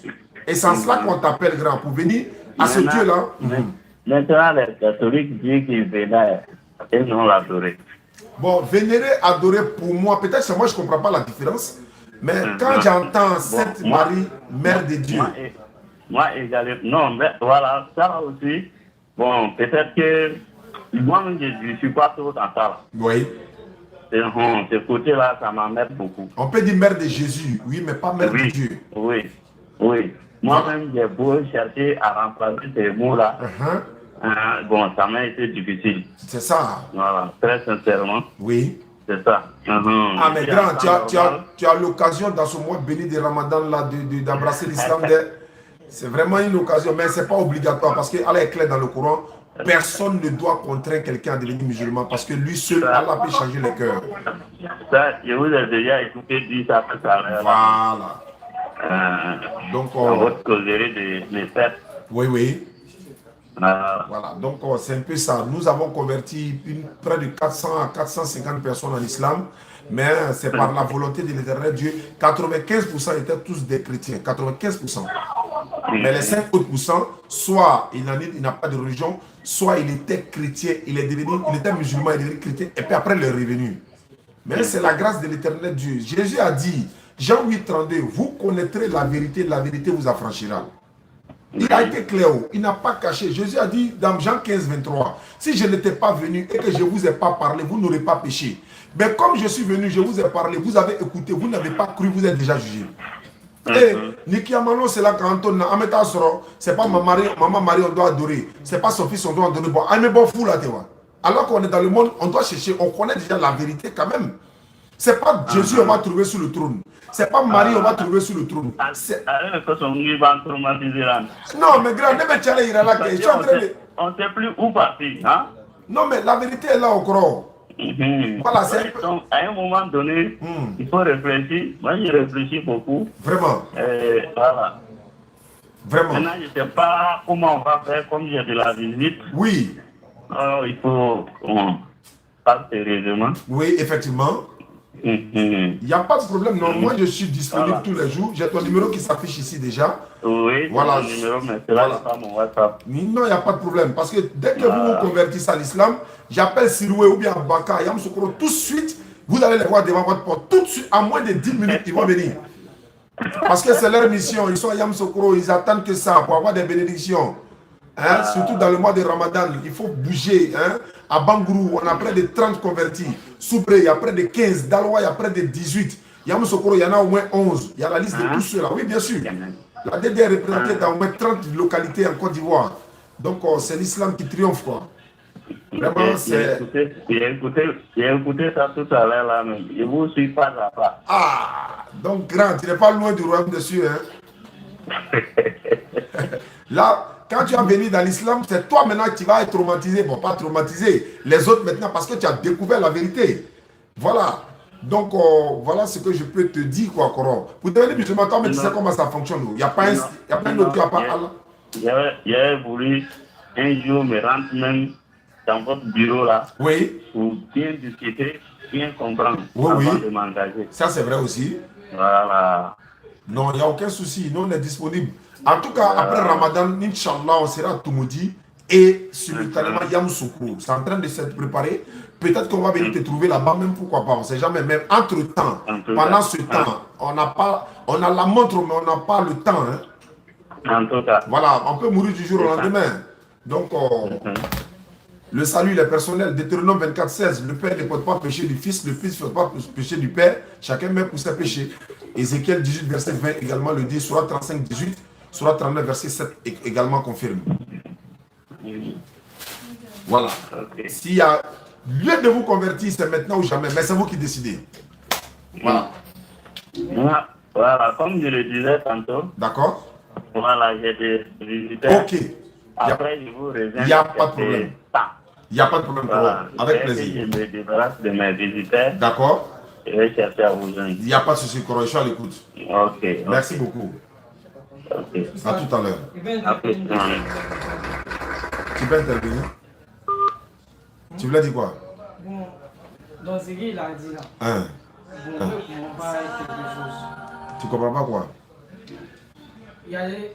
Et c'est en cela qu'on t'appelle grand, pour venir à ce Dieu-là. Maintenant, les catholiques disent qu'ils vénèrent et non l'adorer. Bon, vénérer, adorer, pour moi, peut-être que moi je ne comprends pas la différence, mais quand j'entends Sainte Marie, Mère de Dieu. Moi également, non, mais voilà, ça aussi, bon, peut-être que moi je ne suis pas trop dans ça. Oui. Ce côté-là, ça m'emmerde beaucoup. On peut dire Mère de Jésus, oui, mais pas Mère de Dieu. Oui. Moi-même, j'ai beau chercher à remplacer ces mots-là. Bon, ça m'a été difficile. C'est ça. Voilà, très sincèrement. Oui. C'est ça. Ah, mais grand, tu as l'occasion dans ce mois béni de Ramadan là d'embrasser l'islam. C'est vraiment une occasion, mais ce n'est pas obligatoire parce qu'Allah est clair dans le Coran. Personne ne doit contraindre quelqu'un à devenir musulman parce que lui seul, Allah peut changer les cœurs. Ça, je vous ai déjà écouté dire ça tout à l'heure. Voilà. Donc, dans votre causerie des fêtes. Oui. Voilà, donc c'est un peu ça. Nous avons converti près de 400 à 450 personnes en islam, mais c'est par la volonté de l'éternel Dieu. 95% étaient tous des chrétiens, 95%. Mais les 5 autres pourcents, soit il n'a pas de religion, soit il était chrétien, il était musulman, il est devenu chrétien, et puis après il est revenu. Mais c'est la grâce de l'éternel Dieu. Jésus a dit, Jean 8, 32, vous connaîtrez la vérité vous affranchira. Il a été clair, il n'a pas caché. Jésus a dit dans Jean 15, 23, si je n'étais pas venu et que je ne vous ai pas parlé, vous n'aurez pas péché. Mais comme je suis venu, je vous ai parlé, vous avez écouté, vous n'avez pas cru, vous êtes déjà jugé. Et Nikiamano, c'est là quand on a c'est pas Maman Marie, on doit adorer. C'est pas son fils, on doit adorer. Bon, mais bon, fou là, tu vois. Alors qu'on est dans le monde, on doit chercher, on connaît déjà la vérité quand même. C'est pas Jésus, on va trouver sur le trône. C'est pas Marie, on va trouver sur le trône. Non, mais grand, on ne sait plus où partir. Hein? Non, mais la vérité est là encore. Voilà, donc, à un moment donné, il faut réfléchir. Moi, je réfléchis beaucoup. Vraiment. Voilà. Vraiment. Maintenant, je ne sais pas comment on va faire, comme j'ai de la visite. Oui. Alors, il faut pas sérieusement. Oui, effectivement. Il n'y a pas de problème, non. Moi, je suis disponible tous les jours. J'ai ton numéro qui s'affiche ici déjà. Oui, voilà. Ton numéro, mais c'est là, pas mon WhatsApp. Non, il n'y a pas de problème. Parce que dès que vous vous convertissez à l'islam, j'appelle Siroué ou bien Baka, Yam Sokoro, tout de suite, vous allez les voir devant votre porte. Tout de suite, à moins de 10 minutes, ils vont venir. Parce que c'est leur mission. Ils sont à Yam Sokoro, ils attendent que ça pour avoir des bénédictions. Hein? Surtout dans le mois de Ramadan, il faut bouger. Hein? À Bangourou, on a près de 30 convertis. Soubré, il y a près de 15. Daloa, il y a près de 18. Yam Sokoro, il y en a au moins 11. Il y a la liste de tous ceux-là. Oui, bien sûr. La DD est représentée dans au moins 30 localités en Côte d'Ivoire. Donc, c'est l'islam qui triomphe, quoi. Vraiment, c'est... J'ai écouté ça tout à l'heure, là, même. Je vous suis pas à pas. Ah, donc, grand, tu n'es pas loin du royaume dessus, hein. Là, quand tu vas venir dans l'islam, c'est toi maintenant qui vas être traumatisé. Bon, pas traumatisé. Les autres maintenant, parce que tu as découvert la vérité. Voilà. Donc, voilà ce que je peux te dire, quoi, Coran. Pour devenir musulman, toi, mais tu sais comment ça fonctionne. Il n'y a pas un autre qui n'a pas Allah. J'avais voulu un jour me rendre même dans votre bureau là. Oui. Pour bien discuter, bien comprendre. Oui, avant oui. de m'engager. Ça, c'est vrai aussi. Voilà. Non, il n'y a aucun souci. Nous, on est disponible. En tout cas, après Ramadan, Inch'Allah, on sera à Toumoudi et simultanément Yamoussoukro. C'est en train de se préparer. Peut-être qu'on va venir te trouver là-bas, même pourquoi pas, on ne sait jamais. Même entre-temps, pendant ce temps, on a la montre, mais on n'a pas le temps. Hein. En tout cas. Voilà, on peut mourir du jour au lendemain. Donc, le salut, il est personnel. Deutéronome 24:16, le Père ne porte pas péché du Fils, le Fils ne porte pas péché du Père. Chacun met pour ses péchés. Ézéchiel 18, verset 20 également le dit. Surah 35, 18. Surah 39, verset 7 également confirme. Voilà. Okay. S'il y a lieu de vous convertir, c'est maintenant ou jamais. Mais c'est vous qui décidez. Voilà. Voilà, comme je le disais tantôt. D'accord. Voilà, j'ai des visiteurs. Ok. Après, je vous reviens. Il n'y a pas de problème. Il n'y a pas de problème. Voilà. Avec plaisir. Je me débarrasse de mes visiteurs. D'accord. Je vais chercher à vous joindre. Il n'y a pas de souci, Coran. Je suis à l'écoute. Ok. Merci beaucoup. Ok. À tout à l'heure. Tu peux intervenir? Tu voulais dire quoi? Bon, dans ce qu'il a dit là, hein? Bon, je ne comprends pas quelque chose. Tu comprends pas quoi? Il y a des,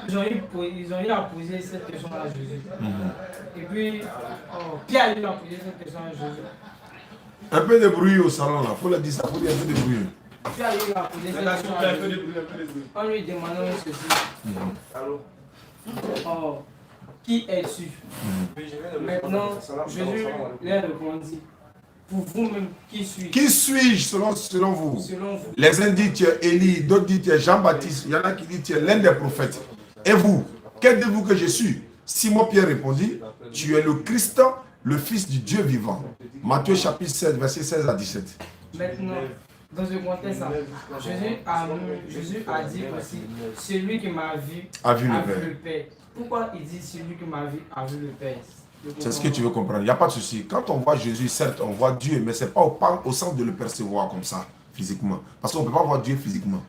ils ont eu à poser cette question à Jésus. Et puis, Pierre a eu à poser cette question à Jésus. Un peu de bruit au salon là, il faut le dire ça, il faut dire un peu de bruit. Pierre a eu à poser cette question à Jésus. En lui demandant ceci. Qui es-tu? Maintenant, Jésus leur répondit. Pour vous-même, qui suis-je? Qui suis-je selon vous? Selon vous. Les uns disent tu es Élie, d'autres disent tu es Jean-Baptiste, il y en a qui disent tu es l'un des prophètes. Et vous, quel dites-vous que je suis? Simon-Pierre répondit, tu es le Christ, le Fils du Dieu vivant. Matthieu chapitre 16, verset 16 à 17. Maintenant, dans ce contexte-là, Jésus a dit aussi, celui qui m'a vu a vu le Père. Pourquoi il dit celui qui m'a vu a vu le Père? C'est ce que tu veux comprendre. Il n'y a pas de souci. Quand on voit Jésus, certes, on voit Dieu, mais ce n'est pas au sens de le percevoir comme ça, physiquement. Parce qu'on ne peut pas voir Dieu physiquement.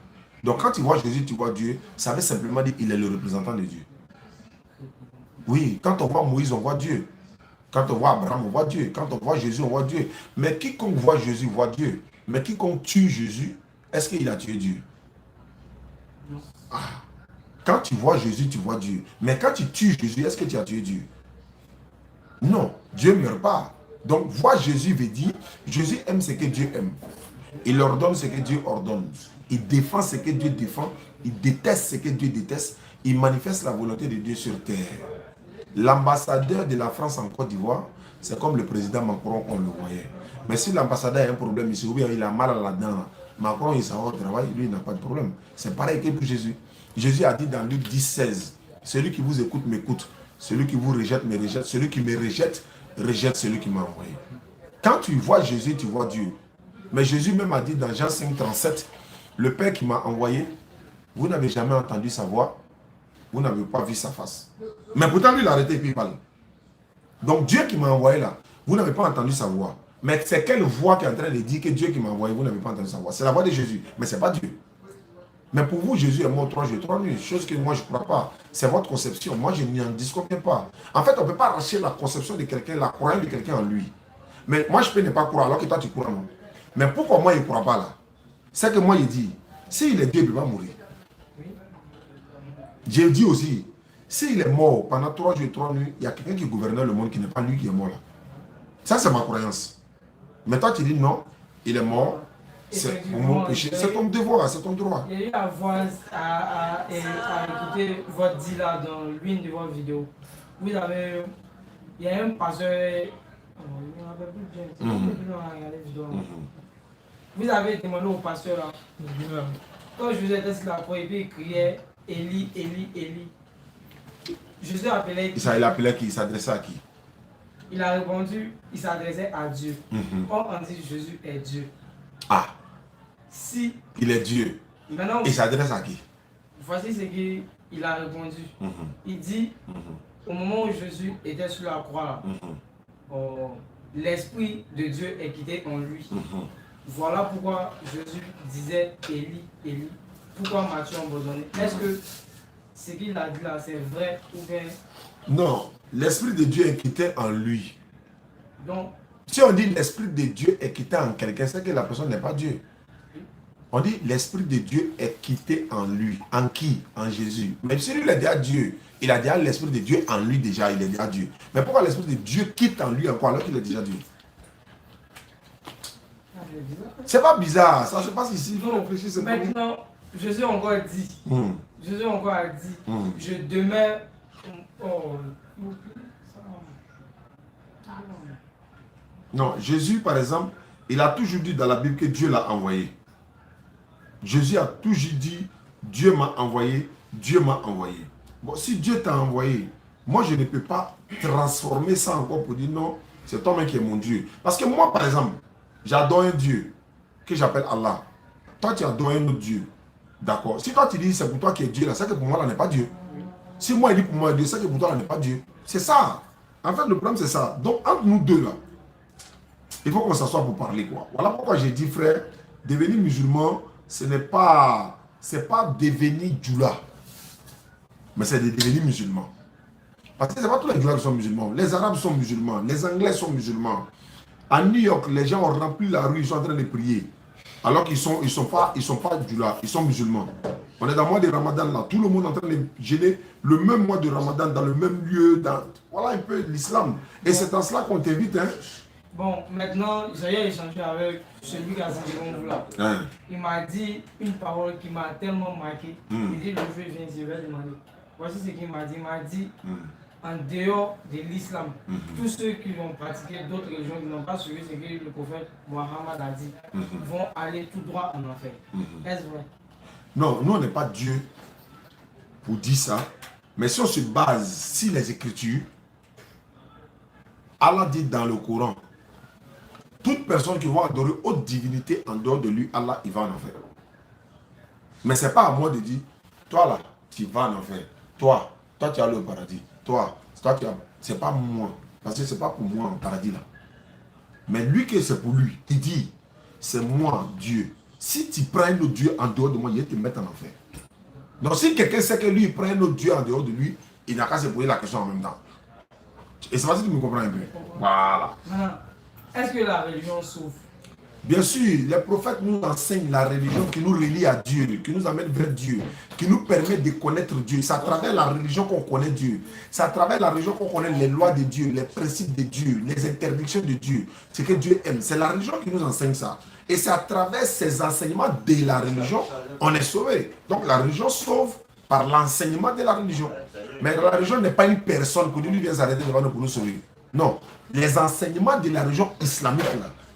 Donc quand tu vois Jésus, tu vois Dieu, ça veut simplement dire qu'il est le représentant de Dieu. Oui, quand on voit Moïse, on voit Dieu. Quand on voit Abraham, on voit Dieu. Quand on voit Jésus, on voit Dieu. Mais quiconque voit Jésus, voit Dieu. Mais quiconque tue Jésus, est-ce qu'il a tué Dieu? Ah. Quand tu vois Jésus, tu vois Dieu. Mais quand tu tues Jésus, est-ce que tu as tué Dieu? Non, Dieu ne meurt pas. Donc, voir Jésus veut dire, Jésus aime ce que Dieu aime. Il ordonne ce que Dieu ordonne. Il défend ce que Dieu défend. Il déteste ce que Dieu déteste. Il manifeste la volonté de Dieu sur terre. L'ambassadeur de la France en Côte d'Ivoire, c'est comme le président Macron, on le voyait. Mais si l'ambassadeur a un problème ici, ou bien il a mal à la dent, Macron, il s'en va au travail, lui, il n'a pas de problème. C'est pareil que pour Jésus. Jésus a dit dans Luc 10, 16, celui qui vous écoute m'écoute. Celui qui vous rejette me rejette. Celui qui me rejette, rejette celui qui m'a envoyé. Quand tu vois Jésus, tu vois Dieu. Mais Jésus même a dit dans Jean 5, 37, le Père qui m'a envoyé, vous n'avez jamais entendu sa voix, vous n'avez pas vu sa face. Mais pourtant, lui, il a arrêté et puis il parle. Donc Dieu qui m'a envoyé là, vous n'avez pas entendu sa voix. Mais c'est quelle voix qui est en train de dire que Dieu qui m'a envoyé, vous n'avez pas entendu sa voix? C'est la voix de Jésus, mais ce n'est pas Dieu. Mais pour vous, Jésus est mort 3 jours, 3 nuits, chose que moi je ne crois pas. C'est votre conception. Moi, je n'y en disconviens pas. En fait, on ne peut pas arracher la conception de quelqu'un, la croyance de quelqu'un en lui. Mais moi, je peux ne pas croire, alors que toi, tu crois non. Mais pourquoi moi, il ne croit pas là? C'est que moi, il dit, s'il est Dieu, il va mourir. Dieu dit aussi, s'il est mort pendant 3 jours et 3 nuits, il y a quelqu'un qui gouvernait le monde qui n'est pas lui qui est mort là. Ça, c'est ma croyance. Mais toi, tu dis non, il est mort. C'est pour mon péché, c'est ton devoir, c'est ton droit. Il y a eu à voir, à écouter votre dit là dans l'une de vos vidéos. Vous avez, il y a un pasteur, vous avez demandé au pasteur là, quand je vous ai testé la fois, il criait Élie, Élie, Élie. Jésus appelait qui? Il appelait qui? Il s'adressait à qui? Il a répondu, il s'adressait à Dieu. Comme on dit, Jésus est Dieu. Ah. Si. Il est Dieu. Maintenant, il s'adresse à qui? Voici ce qu'il a répondu. Il dit, au moment où Jésus était sur la croix, l'Esprit de Dieu est quitté en lui. Voilà pourquoi Jésus disait, Élie, Élie, pourquoi m'as-tu abandonné? Est-ce que ce qu'il a dit là, c'est vrai ou bien... Non, l'Esprit de Dieu est quitté en lui. Donc, si on dit l'Esprit de Dieu est quitté en quelqu'un, c'est que la personne n'est pas Dieu. On dit l'Esprit de Dieu est quitté en lui. En qui? En Jésus. Mais si lui il est déjà Dieu, il a déjà l'Esprit de Dieu en lui déjà, il est déjà Dieu. Mais pourquoi l'Esprit de Dieu quitte en lui encore alors qu'il est déjà Dieu? C'est pas bizarre, ça se passe ici, il faut réfléchir. Maintenant, Jésus encore dit, Jésus encore a dit, je demeure... Non, Jésus par exemple, il a toujours dit dans la Bible que Dieu l'a envoyé. Jésus a toujours dit, Dieu m'a envoyé, Dieu m'a envoyé. Bon, si Dieu t'a envoyé, moi je ne peux pas transformer ça encore pour dire non, c'est toi-même qui est mon Dieu. Parce que moi par exemple, j'adore un Dieu que j'appelle Allah. Toi tu adores un autre Dieu. D'accord. Si toi tu dis c'est pour toi qui est Dieu, là, c'est que pour moi là n'est pas Dieu. Si moi il dit pour moi Dieu, c'est que pour toi là n'est pas Dieu. C'est ça. En fait le problème c'est ça. Donc entre nous deux là, il faut qu'on s'assoie pour parler quoi. Voilà pourquoi j'ai dit frère, devenir musulman, ce n'est pas, c'est pas devenir djoula, mais c'est de devenir musulman. Parce que ce n'est pas tous les Djoulas qui sont musulmans. Les Arabes sont musulmans, les Anglais sont musulmans. À New York, les gens ont rempli la rue, ils sont en train de prier. Alors qu'ils ils sont pas Djoulas, ils sont musulmans. On est dans le mois de Ramadan là, tout le monde est en train de gêner le même mois de Ramadan, dans le même lieu. Voilà un peu l'islam. Et c'est en cela qu'on t'invite. Hein. Bon, maintenant, j'ai échangé avec celui qui a dit là. Il m'a dit une parole qui m'a tellement marqué. Il dit, le jour vient, je vais demander. Voici ce qu'il m'a dit. Il m'a dit, en dehors de l'islam, tous ceux qui vont pratiquer d'autres religions, qui n'ont pas suivi ce que le prophète Mohammed a dit, vont aller tout droit en enfer. Est-ce vrai? Non, nous on n'est pas Dieu pour dire ça. Mais si on se base sur les Écritures, Allah dit dans le Coran, toute personne qui va adorer haute divinité en dehors de lui, Allah, il va en enfer. Mais ce n'est pas à moi de dire, toi là, tu vas en enfer. Toi tu as le paradis. Toi tu as... C'est pas moi. Parce que ce n'est pas pour moi en paradis là. Mais lui que c'est pour lui, il dit, c'est moi, Dieu. Si tu prends un autre Dieu en dehors de moi, il va te mettre en enfer. Donc si quelqu'un sait que lui, il prend un autre Dieu en dehors de lui, il n'a qu'à se poser la question en même temps. Et c'est pas si tu me comprends un peu. Voilà. Est-ce que la religion sauve? Bien sûr, les prophètes nous enseignent la religion qui nous relie à Dieu, qui nous amène vers Dieu, qui nous permet de connaître Dieu. C'est à travers la religion qu'on connaît Dieu. C'est à travers la religion qu'on connaît les lois de Dieu, les principes de Dieu, les interdictions de Dieu, ce que Dieu aime. C'est la religion qui nous enseigne ça. Et c'est à travers ces enseignements de la religion on est sauvé. Donc la religion sauve par l'enseignement de la religion. Mais la religion n'est pas une personne que lui vient s'arrêter devant nous pour nous sauver. Non. Les enseignements de la religion islamique,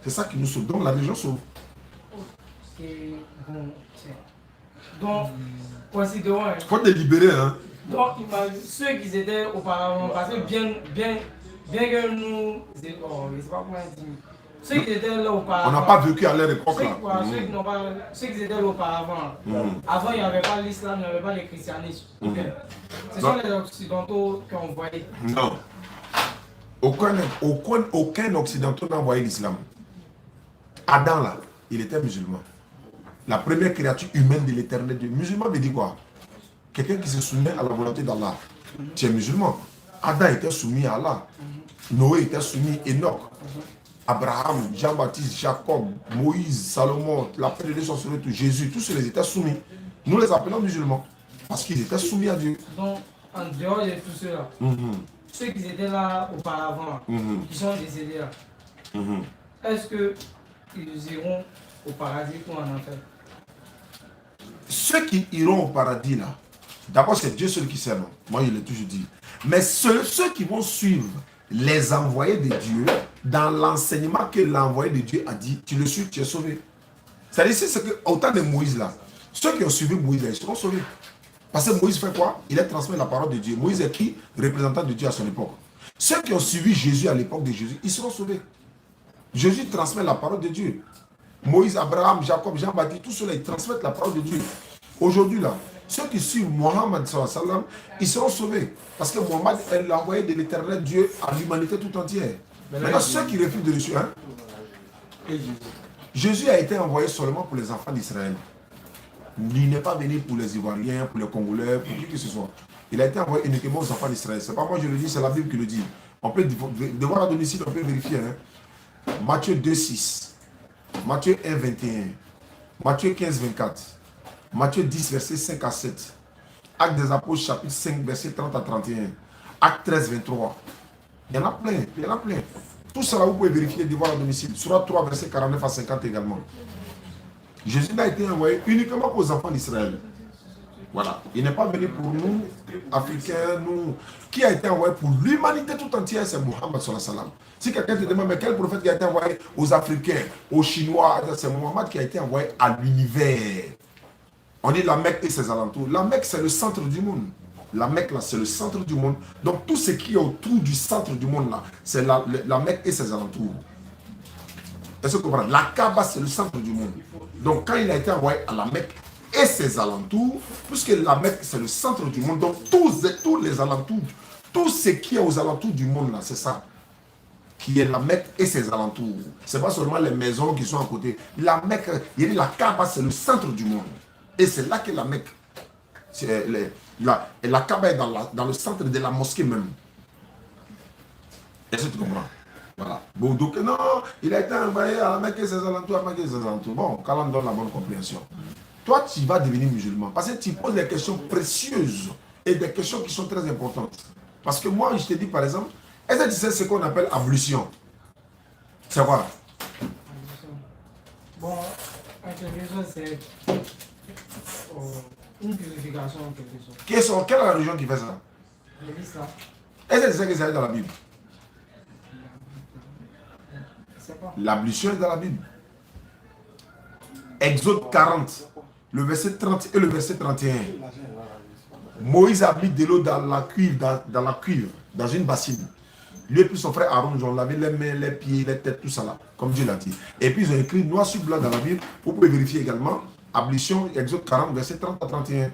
c'est ça qui nous sauve. Donc la religion sauve. Donc, considérons... Il faut te libérer. Hein. Donc, ceux qui étaient auparavant, parce que bien que nous... Oh, je ne sais pas comment dire. Ceux qui étaient là auparavant... On n'a pas vécu à leur époque là. Ceux qui étaient là auparavant, avant il n'y avait pas l'islam, il n'y avait pas le christianisme. Ce sont les occidentaux qui ont envoyé. Non. Aucun occidental n'a envoyé l'islam. Adam là, il était musulman. La première créature humaine de l'éternel Dieu. Musulman veut dire quoi? Quelqu'un qui se soumet à la volonté d'Allah. Tu es musulman. Adam était soumis à Allah. Noé était soumis, Enoch. Abraham, Jean-Baptiste, Jacob, Moïse, Salomon, la paix de Dieu sur tout, Jésus, tous ceux-là étaient soumis. Nous les appelons musulmans. Parce qu'ils étaient soumis à Dieu. Donc, en dehors de tout cela, ceux qui étaient là auparavant, qui sont décédés là, est-ce qu'ils iront au paradis ou en enfer? Ceux qui iront au paradis là, d'abord c'est Dieu seul qui sait, non? Moi je l'ai toujours dit. Mais ceux qui vont suivre les envoyés de Dieu, dans l'enseignement que l'envoyé de Dieu a dit, tu le suis, tu es sauvé. C'est-à-dire, c'est que, au temps de Moïse là, ceux qui ont suivi Moïse là, ils seront sauvés. Parce que Moïse fait quoi? Il a transmis la parole de Dieu. Moïse est qui? Représentant de Dieu à son époque. Ceux qui ont suivi Jésus à l'époque de Jésus, ils seront sauvés. Jésus transmet la parole de Dieu. Moïse, Abraham, Jacob, Jean-Baptiste, tous ceux-là, ils transmettent la parole de Dieu. Aujourd'hui, là, ceux qui suivent Mohammed, ils seront sauvés. Parce que Mohammed est l'envoyé de l'éternel Dieu à l'humanité tout entière. Maintenant, ceux qui refusent de le suivre, Jésus a été envoyé seulement pour les enfants d'Israël. Il n'est pas venu pour les Ivoiriens, pour les Congolais, pour qui que ce soit. Il a été envoyé uniquement aux enfants d'Israël. Ce n'est pas moi je le dis, c'est la Bible qui le dit. On peut devoir à domicile, on peut vérifier. Matthieu 2, 6. Matthieu 1, 21. Matthieu 15, 24. Matthieu 10, verset 5 à 7. Actes des Apôtres, chapitre 5, verset 30 à 31. Acte 13, 23. Il y en a plein, il y en a plein. Tout cela, vous pouvez vérifier, devoir à domicile. Surah 3, verset 49 à 50 également. Jésus n'a été envoyé uniquement aux enfants d'Israël. Voilà. Il n'est pas venu pour nous, Africains, nous. Qui a été envoyé pour l'humanité tout entière, c'est Mohammed sallallahu alayhi wa sallam. Si quelqu'un te demande, mais quel prophète qui a été envoyé aux Africains, aux Chinois, c'est Mohammed qui a été envoyé à l'univers. On dit la Mecque et ses alentours. La Mecque, c'est le centre du monde. La Mecque, là, c'est le centre du monde. Donc, tout ce qui est autour du centre du monde, là, c'est la Mecque et ses alentours. Est-ce que vous comprenez? La Kaaba, c'est le centre du monde. Donc, quand il a été envoyé à la Mecque et ses alentours, puisque la Mecque, c'est le centre du monde, donc tous les alentours, tout ce qui est aux alentours du monde, là, c'est ça. Qui est la Mecque et ses alentours. Ce n'est pas seulement les maisons qui sont à côté. La Mecque, il dit la Kaaba, c'est le centre du monde. Et c'est là que la Mecque, la Kaaba est dans le centre de la mosquée même. Est-ce que tu comprends? Voilà. Bon, donc non, il a été envoyé à la Mecque et ses alentours, à la Mecque et ses alentours. Bon, quand on donne la bonne compréhension. Toi, tu vas devenir musulman. Parce que tu poses des questions précieuses et des questions qui sont très importantes. Parce que moi, je te dis par exemple, est-ce que tu sais ce qu'on appelle ablution? C'est quoi? Bon, en quelque sorte, c'est une purification en quelque sorte. Quelle est la religion qui fait ça? L'islam. Est-ce que tu sais que ça est dans la Bible? L'ablution est dans la Bible. Exode 40, le verset 30 et le verset 31. Moïse a mis de l'eau dans la cuivre, dans une bassine. Lui et puis son frère Aaron, ils ont lavé les mains, les pieds, les têtes, tout ça là, comme Dieu l'a dit. Et puis ils ont écrit noir sur blanc dans la Bible. Vous pouvez vérifier également. Ablution, Exode 40, verset 30 à 31.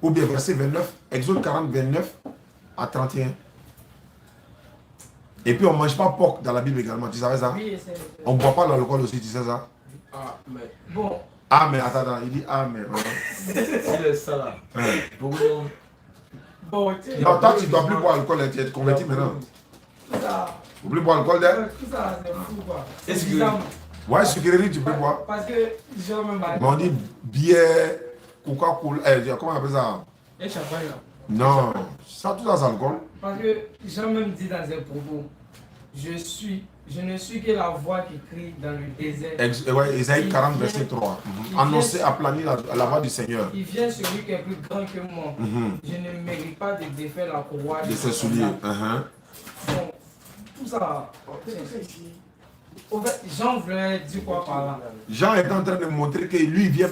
Ou bien verset 29, Exode 40, 29 à 31. Et puis on ne mange pas porc dans la Bible également, tu savais ça? Oui, on ne boit pas l'alcool aussi, tu sais ça? Ah, mais bon. Ah, mais attends, il dit ah, mais. C'est ça là. Bon, non, toi tu ne dois plus boire l'alcool, tu es converti maintenant. Tout ça. Tu ne peux plus boire l'alcool d'air? Tout ça, c'est fou quoi. Est-ce que. Ouais, sucrerie, tu peux boire. Parce que je me bats. Mais on dit bière, Coca-Cola, comment on appelle ça? Et champagne là. Non, ça, tout ça, c'est alcool. Parce que Jean même dit dans ses propos, je ne suis que la voix qui crie dans le désert. Ouais, Isaïe 40, verset 3. Annoncer, aplanir la voix du Seigneur. Il vient celui qui est plus grand que moi. Je ne mérite pas de défaire la courroie de ses souliers. Bon, tout ça. En fait, Jean voulait dire quoi par là? Jean est en train de montrer que lui vient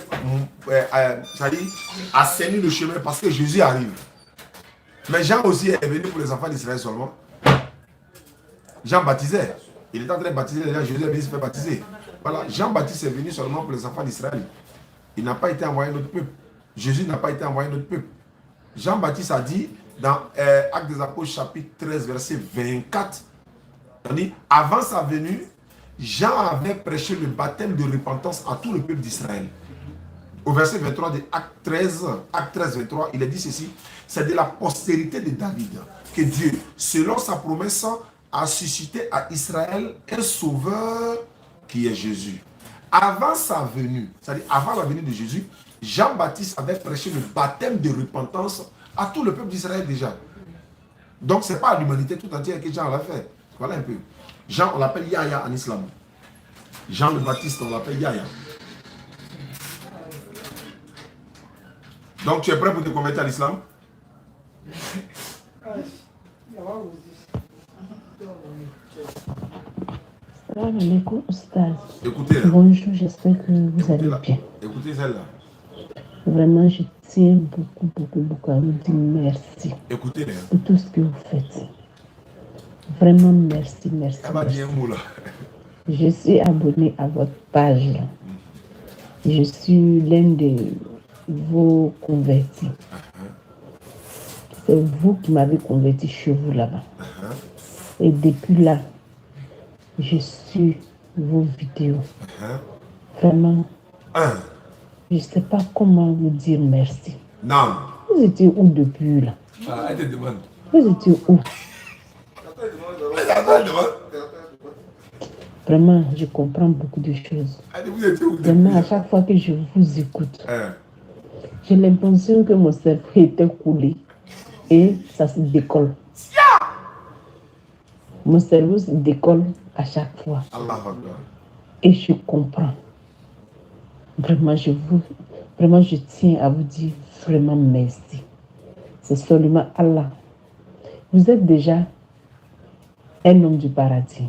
assainir le chemin parce que Jésus arrive. Mais Jean aussi est venu pour les enfants d'Israël seulement. Jean baptisait. Il est en train de baptiser les gens. Jésus est venu se faire baptiser. Voilà. Jean-Baptiste est venu seulement pour les enfants d'Israël. Il n'a pas été envoyé à notre peuple. Jésus n'a pas été envoyé à notre peuple. Jean-Baptiste a dit dans Actes des Apôtres chapitre 13 verset 24, on dit, avant sa venue, Jean avait prêché le baptême de repentance à tout le peuple d'Israël. Au verset 23 de Acte 13, 23, il a dit ceci, c'est de la postérité de David que Dieu, selon sa promesse, a suscité à Israël un sauveur qui est Jésus. Avant sa venue, c'est-à-dire avant la venue de Jésus, Jean-Baptiste avait prêché le baptême de repentance à tout le peuple d'Israël déjà. Donc ce n'est pas à l'humanité tout entière que Jean l'a fait. Voilà un peu. Jean, on l'appelle Yahya en islam. Jean le Baptiste, on l'appelle Yahya. Donc tu es prêt pour te convertir à l'islam? Écoutez. Bonjour, j'espère que vous allez bien. Écoutez celle-là. Vraiment, je tiens beaucoup à vous dire merci. Écoutez-les. Pour tout ce que vous faites. Vraiment, merci. Elle m'a dit un mot là. Je suis abonné à votre page. Là. Je suis l'un de vos convertis. C'est vous qui m'avez converti chez vous là-bas. Et depuis là, je suis vos vidéos. Vraiment, je ne sais pas comment vous dire merci. Non. Vous étiez où depuis là? Elle te demande. Vous étiez où? Vraiment, je comprends beaucoup de choses. Vraiment, à chaque fois que je vous écoute, j'ai l'impression que mon cerveau était coulé et ça se décolle. Mon cerveau se décolle à chaque fois. Et je comprends. Vraiment, je tiens à vous dire vraiment merci. C'est seulement Allah. Vous êtes déjà un homme du paradis.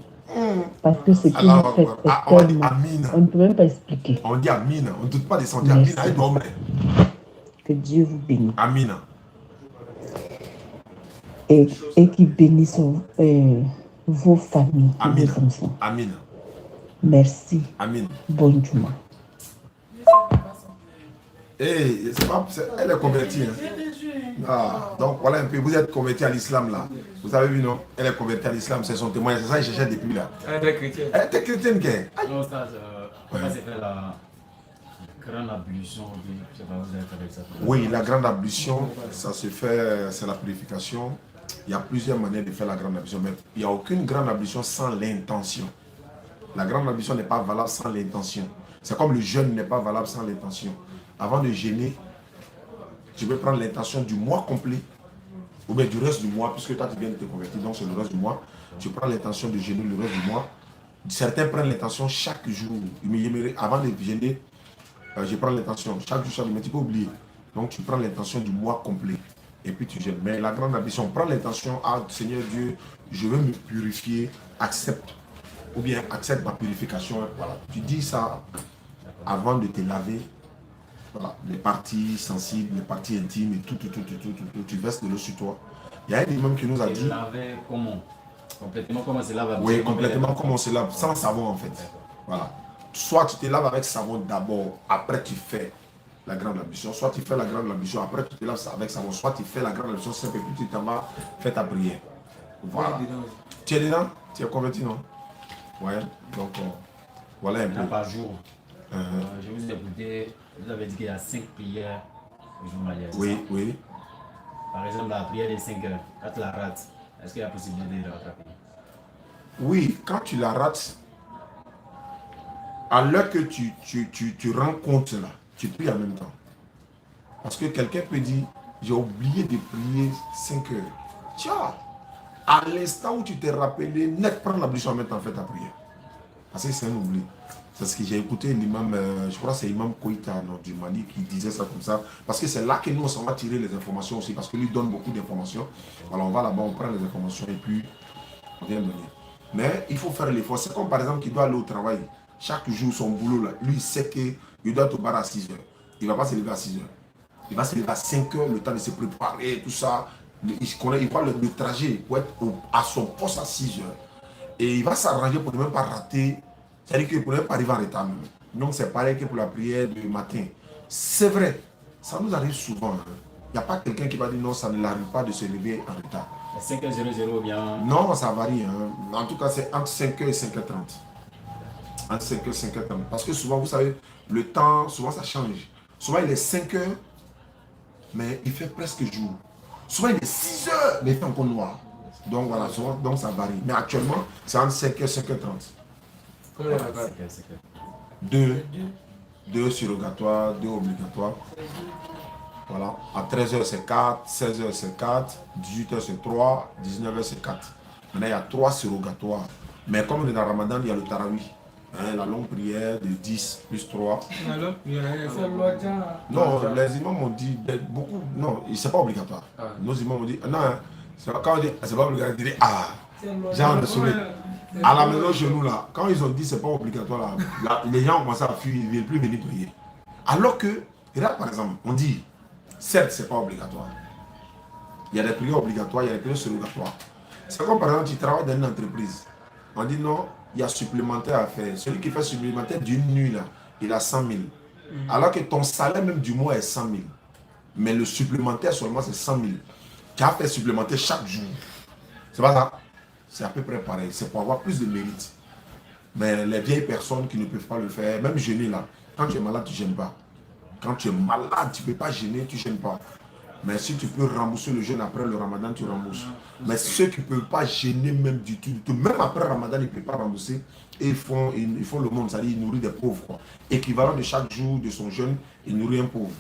Parce que ce que vous faites est tellement... On ne peut même pas expliquer. On dit Amina. On ne doute pas descendre. Amina et dormir. Que Dieu vous bénisse. Amina. Et qu'il bénisse vos familles, Amina. vos enfants. Amina. Merci. Amina. Bonne journée. Hey, elle est convertie. Hein? Donc voilà un peu, vous êtes converti à l'islam là. Vous avez vu non? Elle est convertie à l'islam, c'est son témoignage. C'est ça que je cherchais depuis là. Elle était chrétienne. Elle était chrétienne qu'elle? Non, ça, comment c'est fait la grande ablution? Je sais pas, vous avez fait avec ça. Oui, la grande ablution, ça se fait, c'est la purification. Il y a plusieurs manières de faire la grande ablution, mais il n'y a aucune grande ablution sans l'intention. La grande ablution n'est pas valable sans l'intention. C'est comme le jeûne n'est pas valable sans l'intention. Avant de jeûner, tu peux prendre l'intention du mois complet ou bien du reste du mois, puisque toi tu viens de te convertir, donc c'est le reste du mois. Tu prends l'intention de jeûner le reste du mois. Certains prennent l'intention chaque jour. Avant de jeûner, je prends l'intention chaque jour, mais tu peux oublier. Donc tu prends l'intention du mois complet et puis tu jeûnes. Mais la grande ambition, prends l'intention, Seigneur Dieu, je veux me purifier, accepte. Ou bien accepte ma purification. Voilà. Tu dis ça avant de te laver. Voilà. Les parties sensibles, les parties intimes et tout. Tu verses de l'eau sur toi. Il y a un imam qui nous a dit. Laver comment? Complètement comment c'est lave? Oui, complètement comment on se lave. Sans savon en fait. Voilà. Soit tu te laves avec savon d'abord, après tu fais la grande ablution. Soit tu fais la grande ablution, après tu te laves avec savon. Soit tu fais la grande ablution simple et puis tu t'en vas faire ta prière. Voilà. Tu es dedans? Tu es converti, non? Ouais, donc voilà un peu. Par jour. Je vous ai écouté, vous avez dit qu'il y a 5 prières journalières. Oui, oui. Par exemple, la prière des 5 heures, quand tu la rates, est-ce qu'il y a possibilité de rattraper? Oui, quand tu la rates, à l'heure que tu rends compte là, tu pries en même temps. Parce que quelqu'un peut dire, j'ai oublié de prier 5 heures. Tiens, à l'instant où tu t'es rappelé, net prendre l'ablution en même temps, fais ta prière. Parce que c'est un oubli. C'est ce que j'ai écouté l'imam, je crois que c'est l'imam Koïta du Mali qui disait ça comme ça. Parce que c'est là que nous, on s'en va tirer les informations aussi. Parce que lui donne beaucoup d'informations. Alors on va là-bas, on prend les informations et puis on vient donner. Mais il faut faire l'effort. C'est comme par exemple qu'il doit aller au travail. Chaque jour, son boulot, là, lui, il sait qu'il doit être au bar à 6 heures. Il ne va pas se lever à 6 heures. Il va se lever à 5 heures, le temps de se préparer, tout ça. Il voit le trajet pour être à son poste à 6 heures. Et il va s'arranger pour ne même pas rater. C'est-à-dire qu'il ne pourrait même pas arriver en retard. Donc c'est pareil que pour la prière du matin. C'est vrai, ça nous arrive souvent. Il n'y a pas quelqu'un qui va dire non, ça ne l'arrive pas de se lever en retard. 5h00 bien. Non, ça varie. En tout cas, c'est entre 5h et 5h30. Entre 5h et 5h30. Parce que souvent, vous savez, le temps, souvent ça change. Souvent il est 5h, mais il fait presque jour. Souvent il est 6h, mais il fait encore noir. Donc voilà, souvent, donc ça varie. Mais actuellement, c'est entre 5h et 5h30. Comment on appelle? 2 surrogatoires, 2 obligatoires. Voilà. À 13h c'est 4, 16h c'est 4, 18h c'est 3, 19h c'est 4. Maintenant il y a 3 surrogatoires. Mais comme on est dans le Ramadan, il y a le Tarawih. La longue prière de 10 plus 3. Non, les imams ont dit beaucoup. Non, c'est pas obligatoire. Nos imams ont dit non, quand on dit c'est pas obligatoire, ils disent genre on est sauvé. À la maison chez nous là, quand ils ont dit c'est pas obligatoire là, les gens ont commencé à fuir, ils ne veulent plus venir prier. Alors que Et là, par exemple, on dit, certes, ce n'est pas obligatoire. Il y a des prières obligatoires, il y a des prières surrogatoires. C'est comme par exemple, tu travailles dans une entreprise. On dit non, il y a supplémentaire à faire. Celui qui fait supplémentaire d'une nuit, là, il a 100 000. Alors que ton salaire même du mois est 100 000. Mais le supplémentaire seulement, c'est 100 000. Tu as fait supplémentaire chaque jour. C'est pas ça? C'est à peu près pareil. C'est pour avoir plus de mérite. Mais les vieilles personnes qui ne peuvent pas le faire, même jeûner là, quand tu es malade, tu ne gênes pas. Quand tu es malade, tu ne peux pas jeûner, tu ne gênes pas. Mais si tu peux rembourser le jeûne après le ramadan, tu rembourses. Mais ceux qui ne peuvent pas gêner même du tout, même après le ramadan, ils ne peuvent pas rembourser. Et ils font le monde, c'est-à-dire ils nourrissent des pauvres. Quoi. Équivalent de chaque jour de son jeûne, il nourrit un pauvre.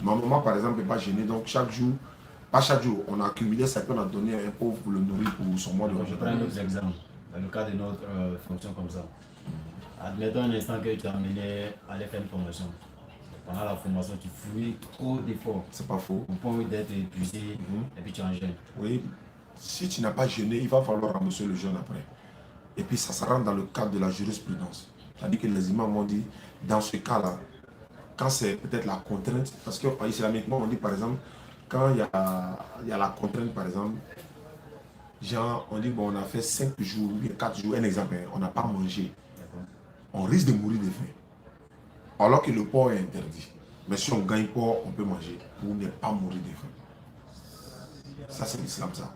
Ma maman, par exemple, ne peut pas gêner. Donc chaque jour, pas chaque jour, on a accumulé ça qu'on a donné à un pauvre pour le nourrir pour son mois de ramadan. Je prends un autre exemple. Dans le cas de notre fonction comme ça. Admettons un instant que tu as amené à aller faire une formation. Pendant la formation, tu fouilles trop d'efforts. C'est pas faux. Au point d'être épuisé et puis tu en jeûnes. Oui, si tu n'as pas jeûné, il va falloir rembourser le jeûne après. Et puis ça rentre dans le cadre de la jurisprudence. C'est-à-dire que les imams m'ont dit, dans ce cas-là, quand c'est peut-être la contrainte, parce qu'islamiquement on dit par exemple, quand il y a la contrainte par exemple, genre on dit bon on a fait 5 jours, 4 jours, un exemple, on n'a pas mangé. On risque de mourir de faim. Alors que le porc est interdit. Mais si on gagne porc, on peut manger pour ne pas mourir de faim. Ça, c'est l'islam, ça.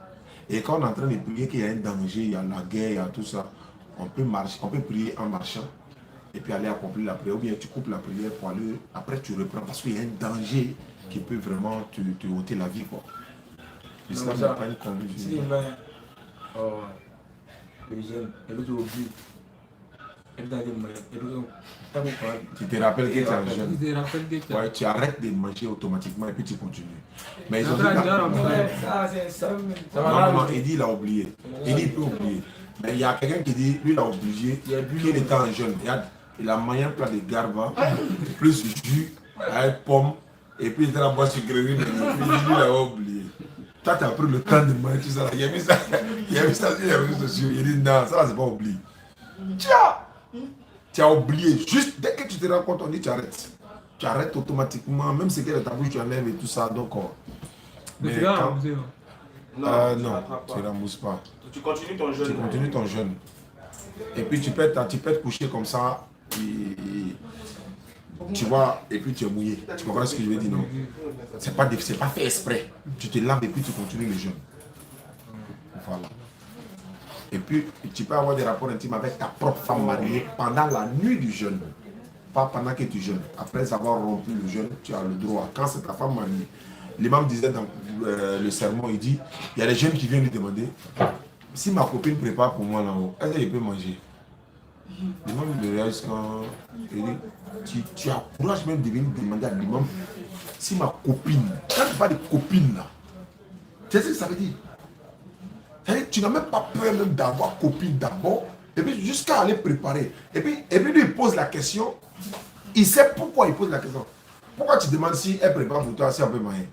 Et quand on est en train de prier qu'il y a un danger, il y a la guerre, il y a tout ça, on peut marcher, on peut prier en marchant et puis aller accomplir la prière. Ou bien tu coupes la prière pour aller, après tu reprends parce qu'il y a un danger qui peut vraiment te ôter la vie. L'islam n'a pas une conduite. Tu te rappelles que tu es un jeune. Ouais, tu arrêtes de manger automatiquement et puis tu continues. Mais ils ont dit non, il dit il a oublié. Il dit il peut oublier. Mais il y a quelqu'un qui dit lui il a oublié qu'il était un jeune. Il a mangé un plat de garba, plus jus, avec pomme, et puis il était à boire sucrerie, mais lui il a oublié. Toi tu as pris le temps de manger tout ça. Il a vu ça sur les réseaux sociaux. Il dit non, ça c'est pas oublié. Tiens! Tu as oublié, juste dès que tu te rends compte, on dit tu arrêtes. Tu arrêtes automatiquement, même si ta bouche tu enlèves et tout ça. Donc, mais tu vas rembourser, non, tu ne rembourses pas. Tu continues ton jeûne. Tu continues ton jeûne. Et puis tu peux te coucher comme ça, et, tu vois, et puis tu es mouillé. Tu comprends ce que je veux dire, non? C'est pas fait exprès. Tu te laves et puis tu continues le jeûne. Voilà. Et puis, tu peux avoir des rapports intimes avec ta propre femme mariée pendant la nuit du jeûne. Pas pendant que tu jeûnes. Après avoir rompu le jeûne, tu as le droit. Quand c'est ta femme mariée. L'imam disait dans le sermon, il dit, il y a des jeunes qui viennent lui demander, si ma copine prépare pour moi là-haut, est-ce qu'elle peut manger? L'imam lui réagit quand il dit, tu as courage même de venir demander à l'imam, si ma copine, quand tu parles de copine là, tu sais ce que ça veut dire? Tu n'as même pas peur même d'avoir copine d'abord, et puis jusqu'à aller préparer. Et puis lui il pose la question, il sait pourquoi il pose la question. Pourquoi tu demandes si elle prépare pour toi, si elle peut manger?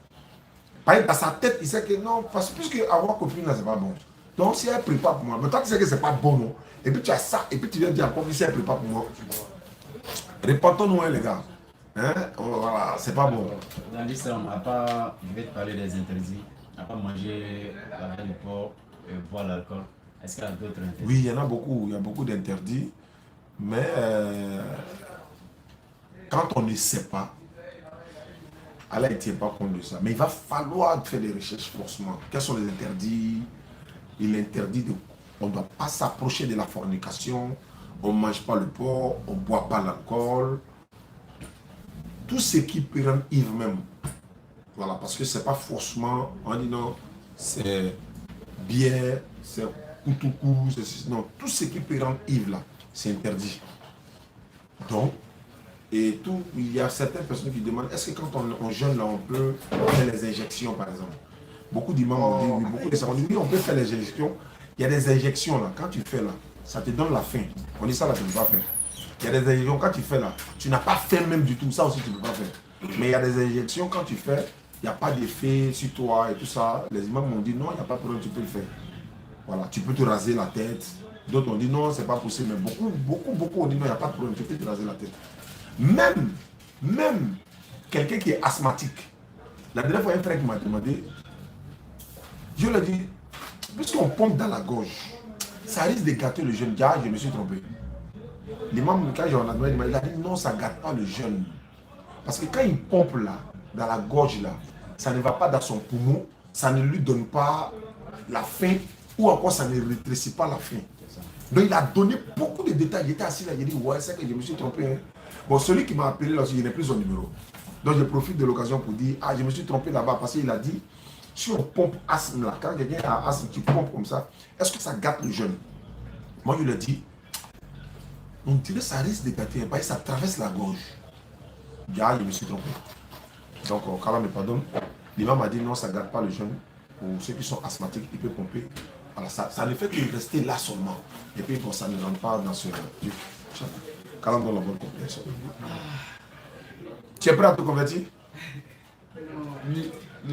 Par exemple, dans sa tête, il sait que non, parce que puisque avoir copine là, c'est pas bon. Donc si elle prépare pour moi, mais toi tu sais que c'est pas bon, non? Et puis tu as ça, et puis tu viens dire encore si elle prépare pour moi. Répondons-nous, hein, les gars. Hein? Voilà, c'est pas bon. Dans l'islam, à part, je vais te parler des interdits, à part manger la viande de porc, boire l'alcool, est-ce qu'il y a d'autres interdits? Oui, il y en a beaucoup, il y a beaucoup d'interdits, mais quand on ne sait pas, Allah ne tient pas compte de ça. Mais il va falloir faire des recherches forcément. Quels sont les interdits? Il interdit on ne doit pas s'approcher de la fornication, on ne mange pas le porc, on ne boit pas l'alcool. Tout ce qui peut rendre ivre même. Voilà, parce que ce n'est pas forcément, on dit non, c'est bière, c'est koutoukou, non, tout ce qui peut rendre ivre là, c'est interdit. Donc, et tout, il y a certaines personnes qui demandent, est-ce que quand on jeûne là, on peut faire les injections par exemple? Beaucoup d'imams ont dit, oui, beaucoup de savants ont dit, oui, on peut faire les injections. Il y a des injections là, quand tu fais là, ça te donne la faim. On dit ça là, tu ne peux pas faire. Il y a des injections, quand tu fais là, tu n'as pas faim même du tout, ça aussi tu ne peux pas faire. Mais il y a des injections, quand tu fais, il n'y a pas d'effet sur toi et tout ça. Les imams m'ont dit, non, il n'y a pas de problème, tu peux le faire. Voilà, tu peux te raser la tête. D'autres ont dit, non, c'est pas possible. Mais beaucoup ont dit, non, il n'y a pas de problème, tu peux te raser la tête. Même quelqu'un qui est asthmatique. La dernière fois, un frère qui m'a demandé, je lui ai dit, puisqu'on pompe dans la gorge, ça risque de gâter le jeûne. Ah, je me suis trompé. L'imam, quand j'en ai demandé, il a dit non, ça ne gâte pas le jeûne. Parce que quand il pompe là, dans la gorge là, ça ne va pas dans son poumon, ça ne lui donne pas la faim, ou encore ça ne rétrécit pas la faim. Donc il a donné beaucoup de détails. Il était assis là, il a dit ouais, c'est que je me suis trompé. Hein. Bon, celui qui m'a appelé là, il n'est plus son numéro. Donc je profite de l'occasion pour dire, ah, je me suis trompé là-bas parce qu'il a dit, si on pompe asthme là, quand quelqu'un a asthme, tu pompes comme ça, est-ce que ça gâte le jeûne? Moi je lui ai dit, on dirait que ça risque de gâter, parce que ça traverse la gorge. Ah, je me suis trompé. Donc, quand me pardonne, l'imam m'a dit non, ça ne gâte pas le jeûne. Pour ceux qui sont asthmatiques, ils peuvent pomper. Voilà, ça ne fait que rester là seulement. Et puis, bon, ça ne rentre pas dans ce. Quand on donne la bonne compréhension. Tu es prêt à te convertir?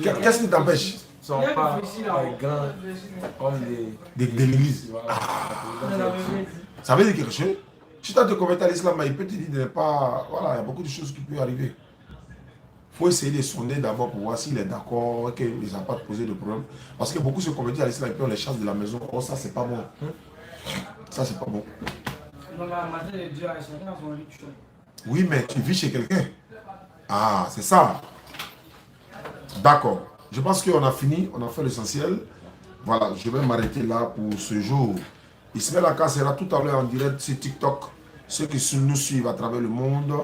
Qu'est-ce qui t'empêche? Ils sont pas grands comme de l'église. Ça veut dire quelque chose. Si tu as te convertir à l'islam, il peut te dire de ne pas. Voilà, il y a beaucoup de choses qui peuvent arriver. Il faut essayer de sonder d'abord pour voir s'il est d'accord, qu'il n'a pas posé de problème. Parce que beaucoup se convertissent à l'islam et puis on les chasse de la maison. Oh, ça, c'est pas bon. Ça, c'est pas bon. Oui, mais tu vis chez quelqu'un. Ah, c'est ça. D'accord. Je pense qu'on a fini, on a fait l'essentiel. Voilà, je vais m'arrêter là pour ce jour. Ismaël Aka sera tout à l'heure en direct sur TikTok. Ceux qui nous suivent à travers le monde.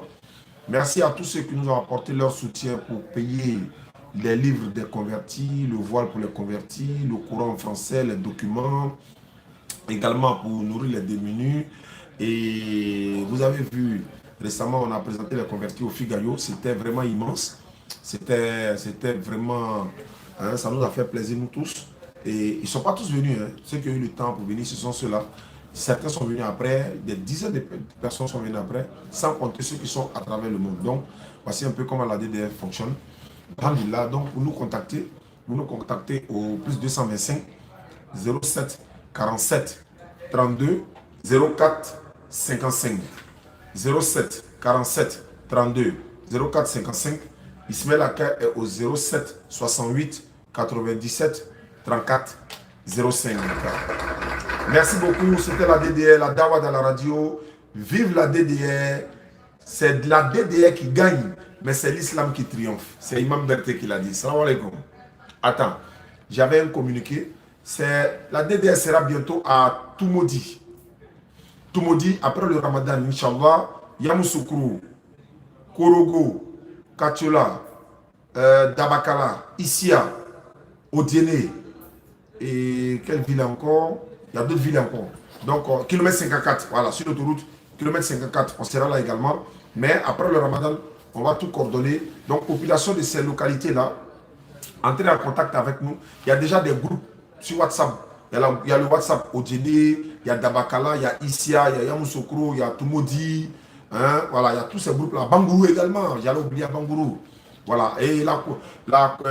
Merci à tous ceux qui nous ont apporté leur soutien pour payer les livres des convertis, le voile pour les convertis, le courant français, les documents, également pour nourrir les démunis. Et vous avez vu, récemment, on a présenté les convertis au Figaro. C'était vraiment immense. C'était vraiment... Hein, ça nous a fait plaisir, nous tous. Et ils ne sont pas tous venus. Hein. Ceux qui ont eu le temps pour venir, ce sont ceux-là. Certains sont venus après, des dizaines de personnes sont venues après, sans compter ceux qui sont à travers le monde. Donc, voici un peu comment la DDF fonctionne. Alhamdulillah, donc pour nous contacter au plus 225 07 47 32 04 55. 07 47 32 04 55. Ismaël Aka est au 07 68 97 34 05. Merci beaucoup, c'était la DDR, la Dawa dans la radio. Vive la DDR. C'est la DDR qui gagne, mais c'est l'islam qui triomphe. C'est Imam Berté qui l'a dit. Salam alaikum. Attends, j'avais un communiqué. La DDR sera bientôt à Toumoudi. Toumoudi, après le Ramadan, Inch'Allah, Yamoussoukro, Korogo, Katiola, Dabakala, Issia, Odiene, et quelle ville encore? Il y a d'autres villes encore. Donc, kilomètre 54, voilà, sur l'autoroute, kilomètre 54, on sera là également. Mais après le Ramadan, on va tout coordonner. Donc, population de ces localités-là, entrez en contact avec nous. Il y a déjà des groupes sur WhatsApp. Il y a le WhatsApp Odjene, il y a Dabakala, il y a Issia, il y a Yamoussoukro, il y a Toumoudi. Hein, voilà, il y a tous ces groupes-là. Bangourou également, j'allais oublier Bangourou. Voilà, et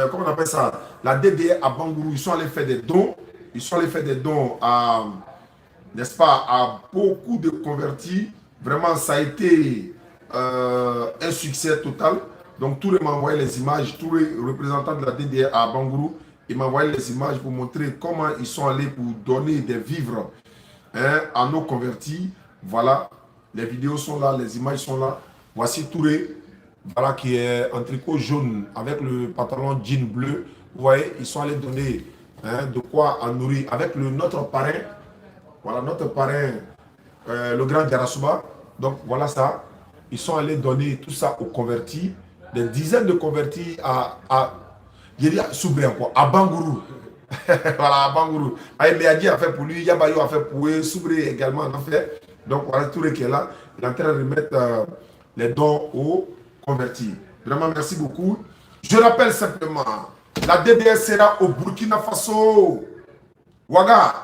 comment on appelle ça? La DDR à Bangourou, ils sont allés faire des dons. Ils sont allés faire des dons à, n'est-ce pas, à beaucoup de convertis. Vraiment, ça a été un succès total. Donc, tous les m'ont envoyé les images, tous les représentants de la DDR à Bangourou, ils m'ont envoyé les images pour montrer comment ils sont allés pour donner des vivres, hein, à nos convertis. Voilà, les vidéos sont là, les images sont là. Voici Touré, voilà, qui est en tricot jaune avec le pantalon jean bleu. Vous voyez, ils sont allés donner, hein, de quoi en nourrir avec notre parrain. Voilà, notre parrain, le grand Garasuba. Donc, voilà ça. Ils sont allés donner tout ça aux convertis. Des dizaines de convertis à Bangourou. Voilà, à Bangourou. Aïméadi a fait pour lui, Yabayo a fait pour eux, Soubré également en a fait. Donc, voilà, Touré qui est là. Il est en train de remettre les dons aux convertis. Vraiment, merci beaucoup. Je rappelle simplement, la DDR sera au Burkina Faso. Ouaga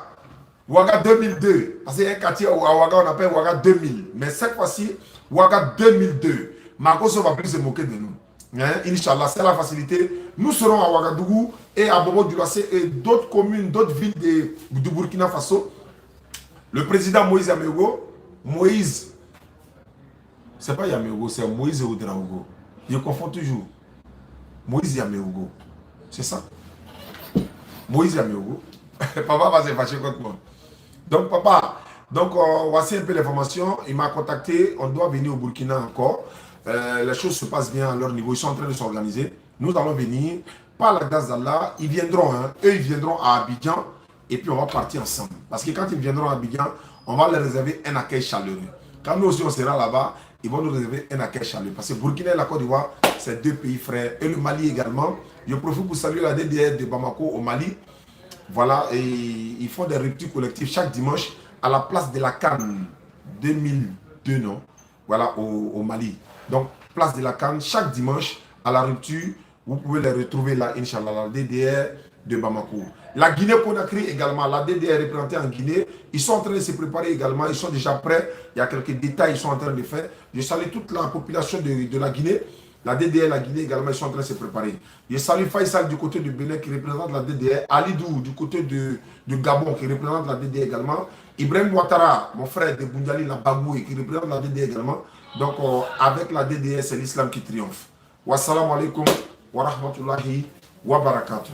2002. Parce qu'il y a un quartier à Ouaga, on appelle Ouaga 2000. Mais cette fois-ci, Ouaga 2002. Marcos va plus se moquer de nous. Hein? Inch'Allah, c'est la facilité. Nous serons à Ouagadougou et à Bobo Dioulassé et d'autres communes, d'autres villes du Burkina Faso. Le président Moïse Yamégo, c'est pas Yamégo, c'est Moïse Ouedraogo. Je confonds toujours. Moïse Yaméogo. C'est ça. Moïse Yaméogo. Papa va se fâcher contre moi. Donc, papa, voici un peu l'information. Il m'a contacté. On doit venir au Burkina encore. Les choses se passent bien à leur niveau. Ils sont en train de s'organiser. Nous allons venir. Par la grâce d'Allah, ils viendront. Hein. Eux, ils viendront à Abidjan. Et puis, on va partir ensemble. Parce que quand ils viendront à Abidjan, on va leur réserver un accueil chaleureux. Quand nous aussi, on sera là-bas, ils vont nous réserver un accueil chaleureux. Parce que Burkina et la Côte d'Ivoire, c'est deux pays frères. Et le Mali également. Je profite pour saluer la DDR de Bamako au Mali. Voilà, et ils font des ruptures collectives chaque dimanche à la place de la Cannes 2002, non? Voilà, au Mali. Donc, place de la Cannes, chaque dimanche à la rupture, vous pouvez les retrouver là, Inch'Allah, la DDR de Bamako. La Guinée-Conakry également, la DDR représentée en Guinée, ils sont en train de se préparer également, ils sont déjà prêts. Il y a quelques détails qu'ils sont en train de faire. Je salue toute la population de la Guinée. La DDR, la Guinée également, ils sont en train de se préparer. Je salue Faisal du côté de Bénin qui représente la DDR. Alidou du côté de Gabon qui représente la DDR également. Ibrahim Ouattara, mon frère de Boundali, la Bagoué qui représente la DDR également. Donc avec la DDR, c'est l'islam qui triomphe. Wassalamu alaikum wa rahmatullahi wa barakatuh.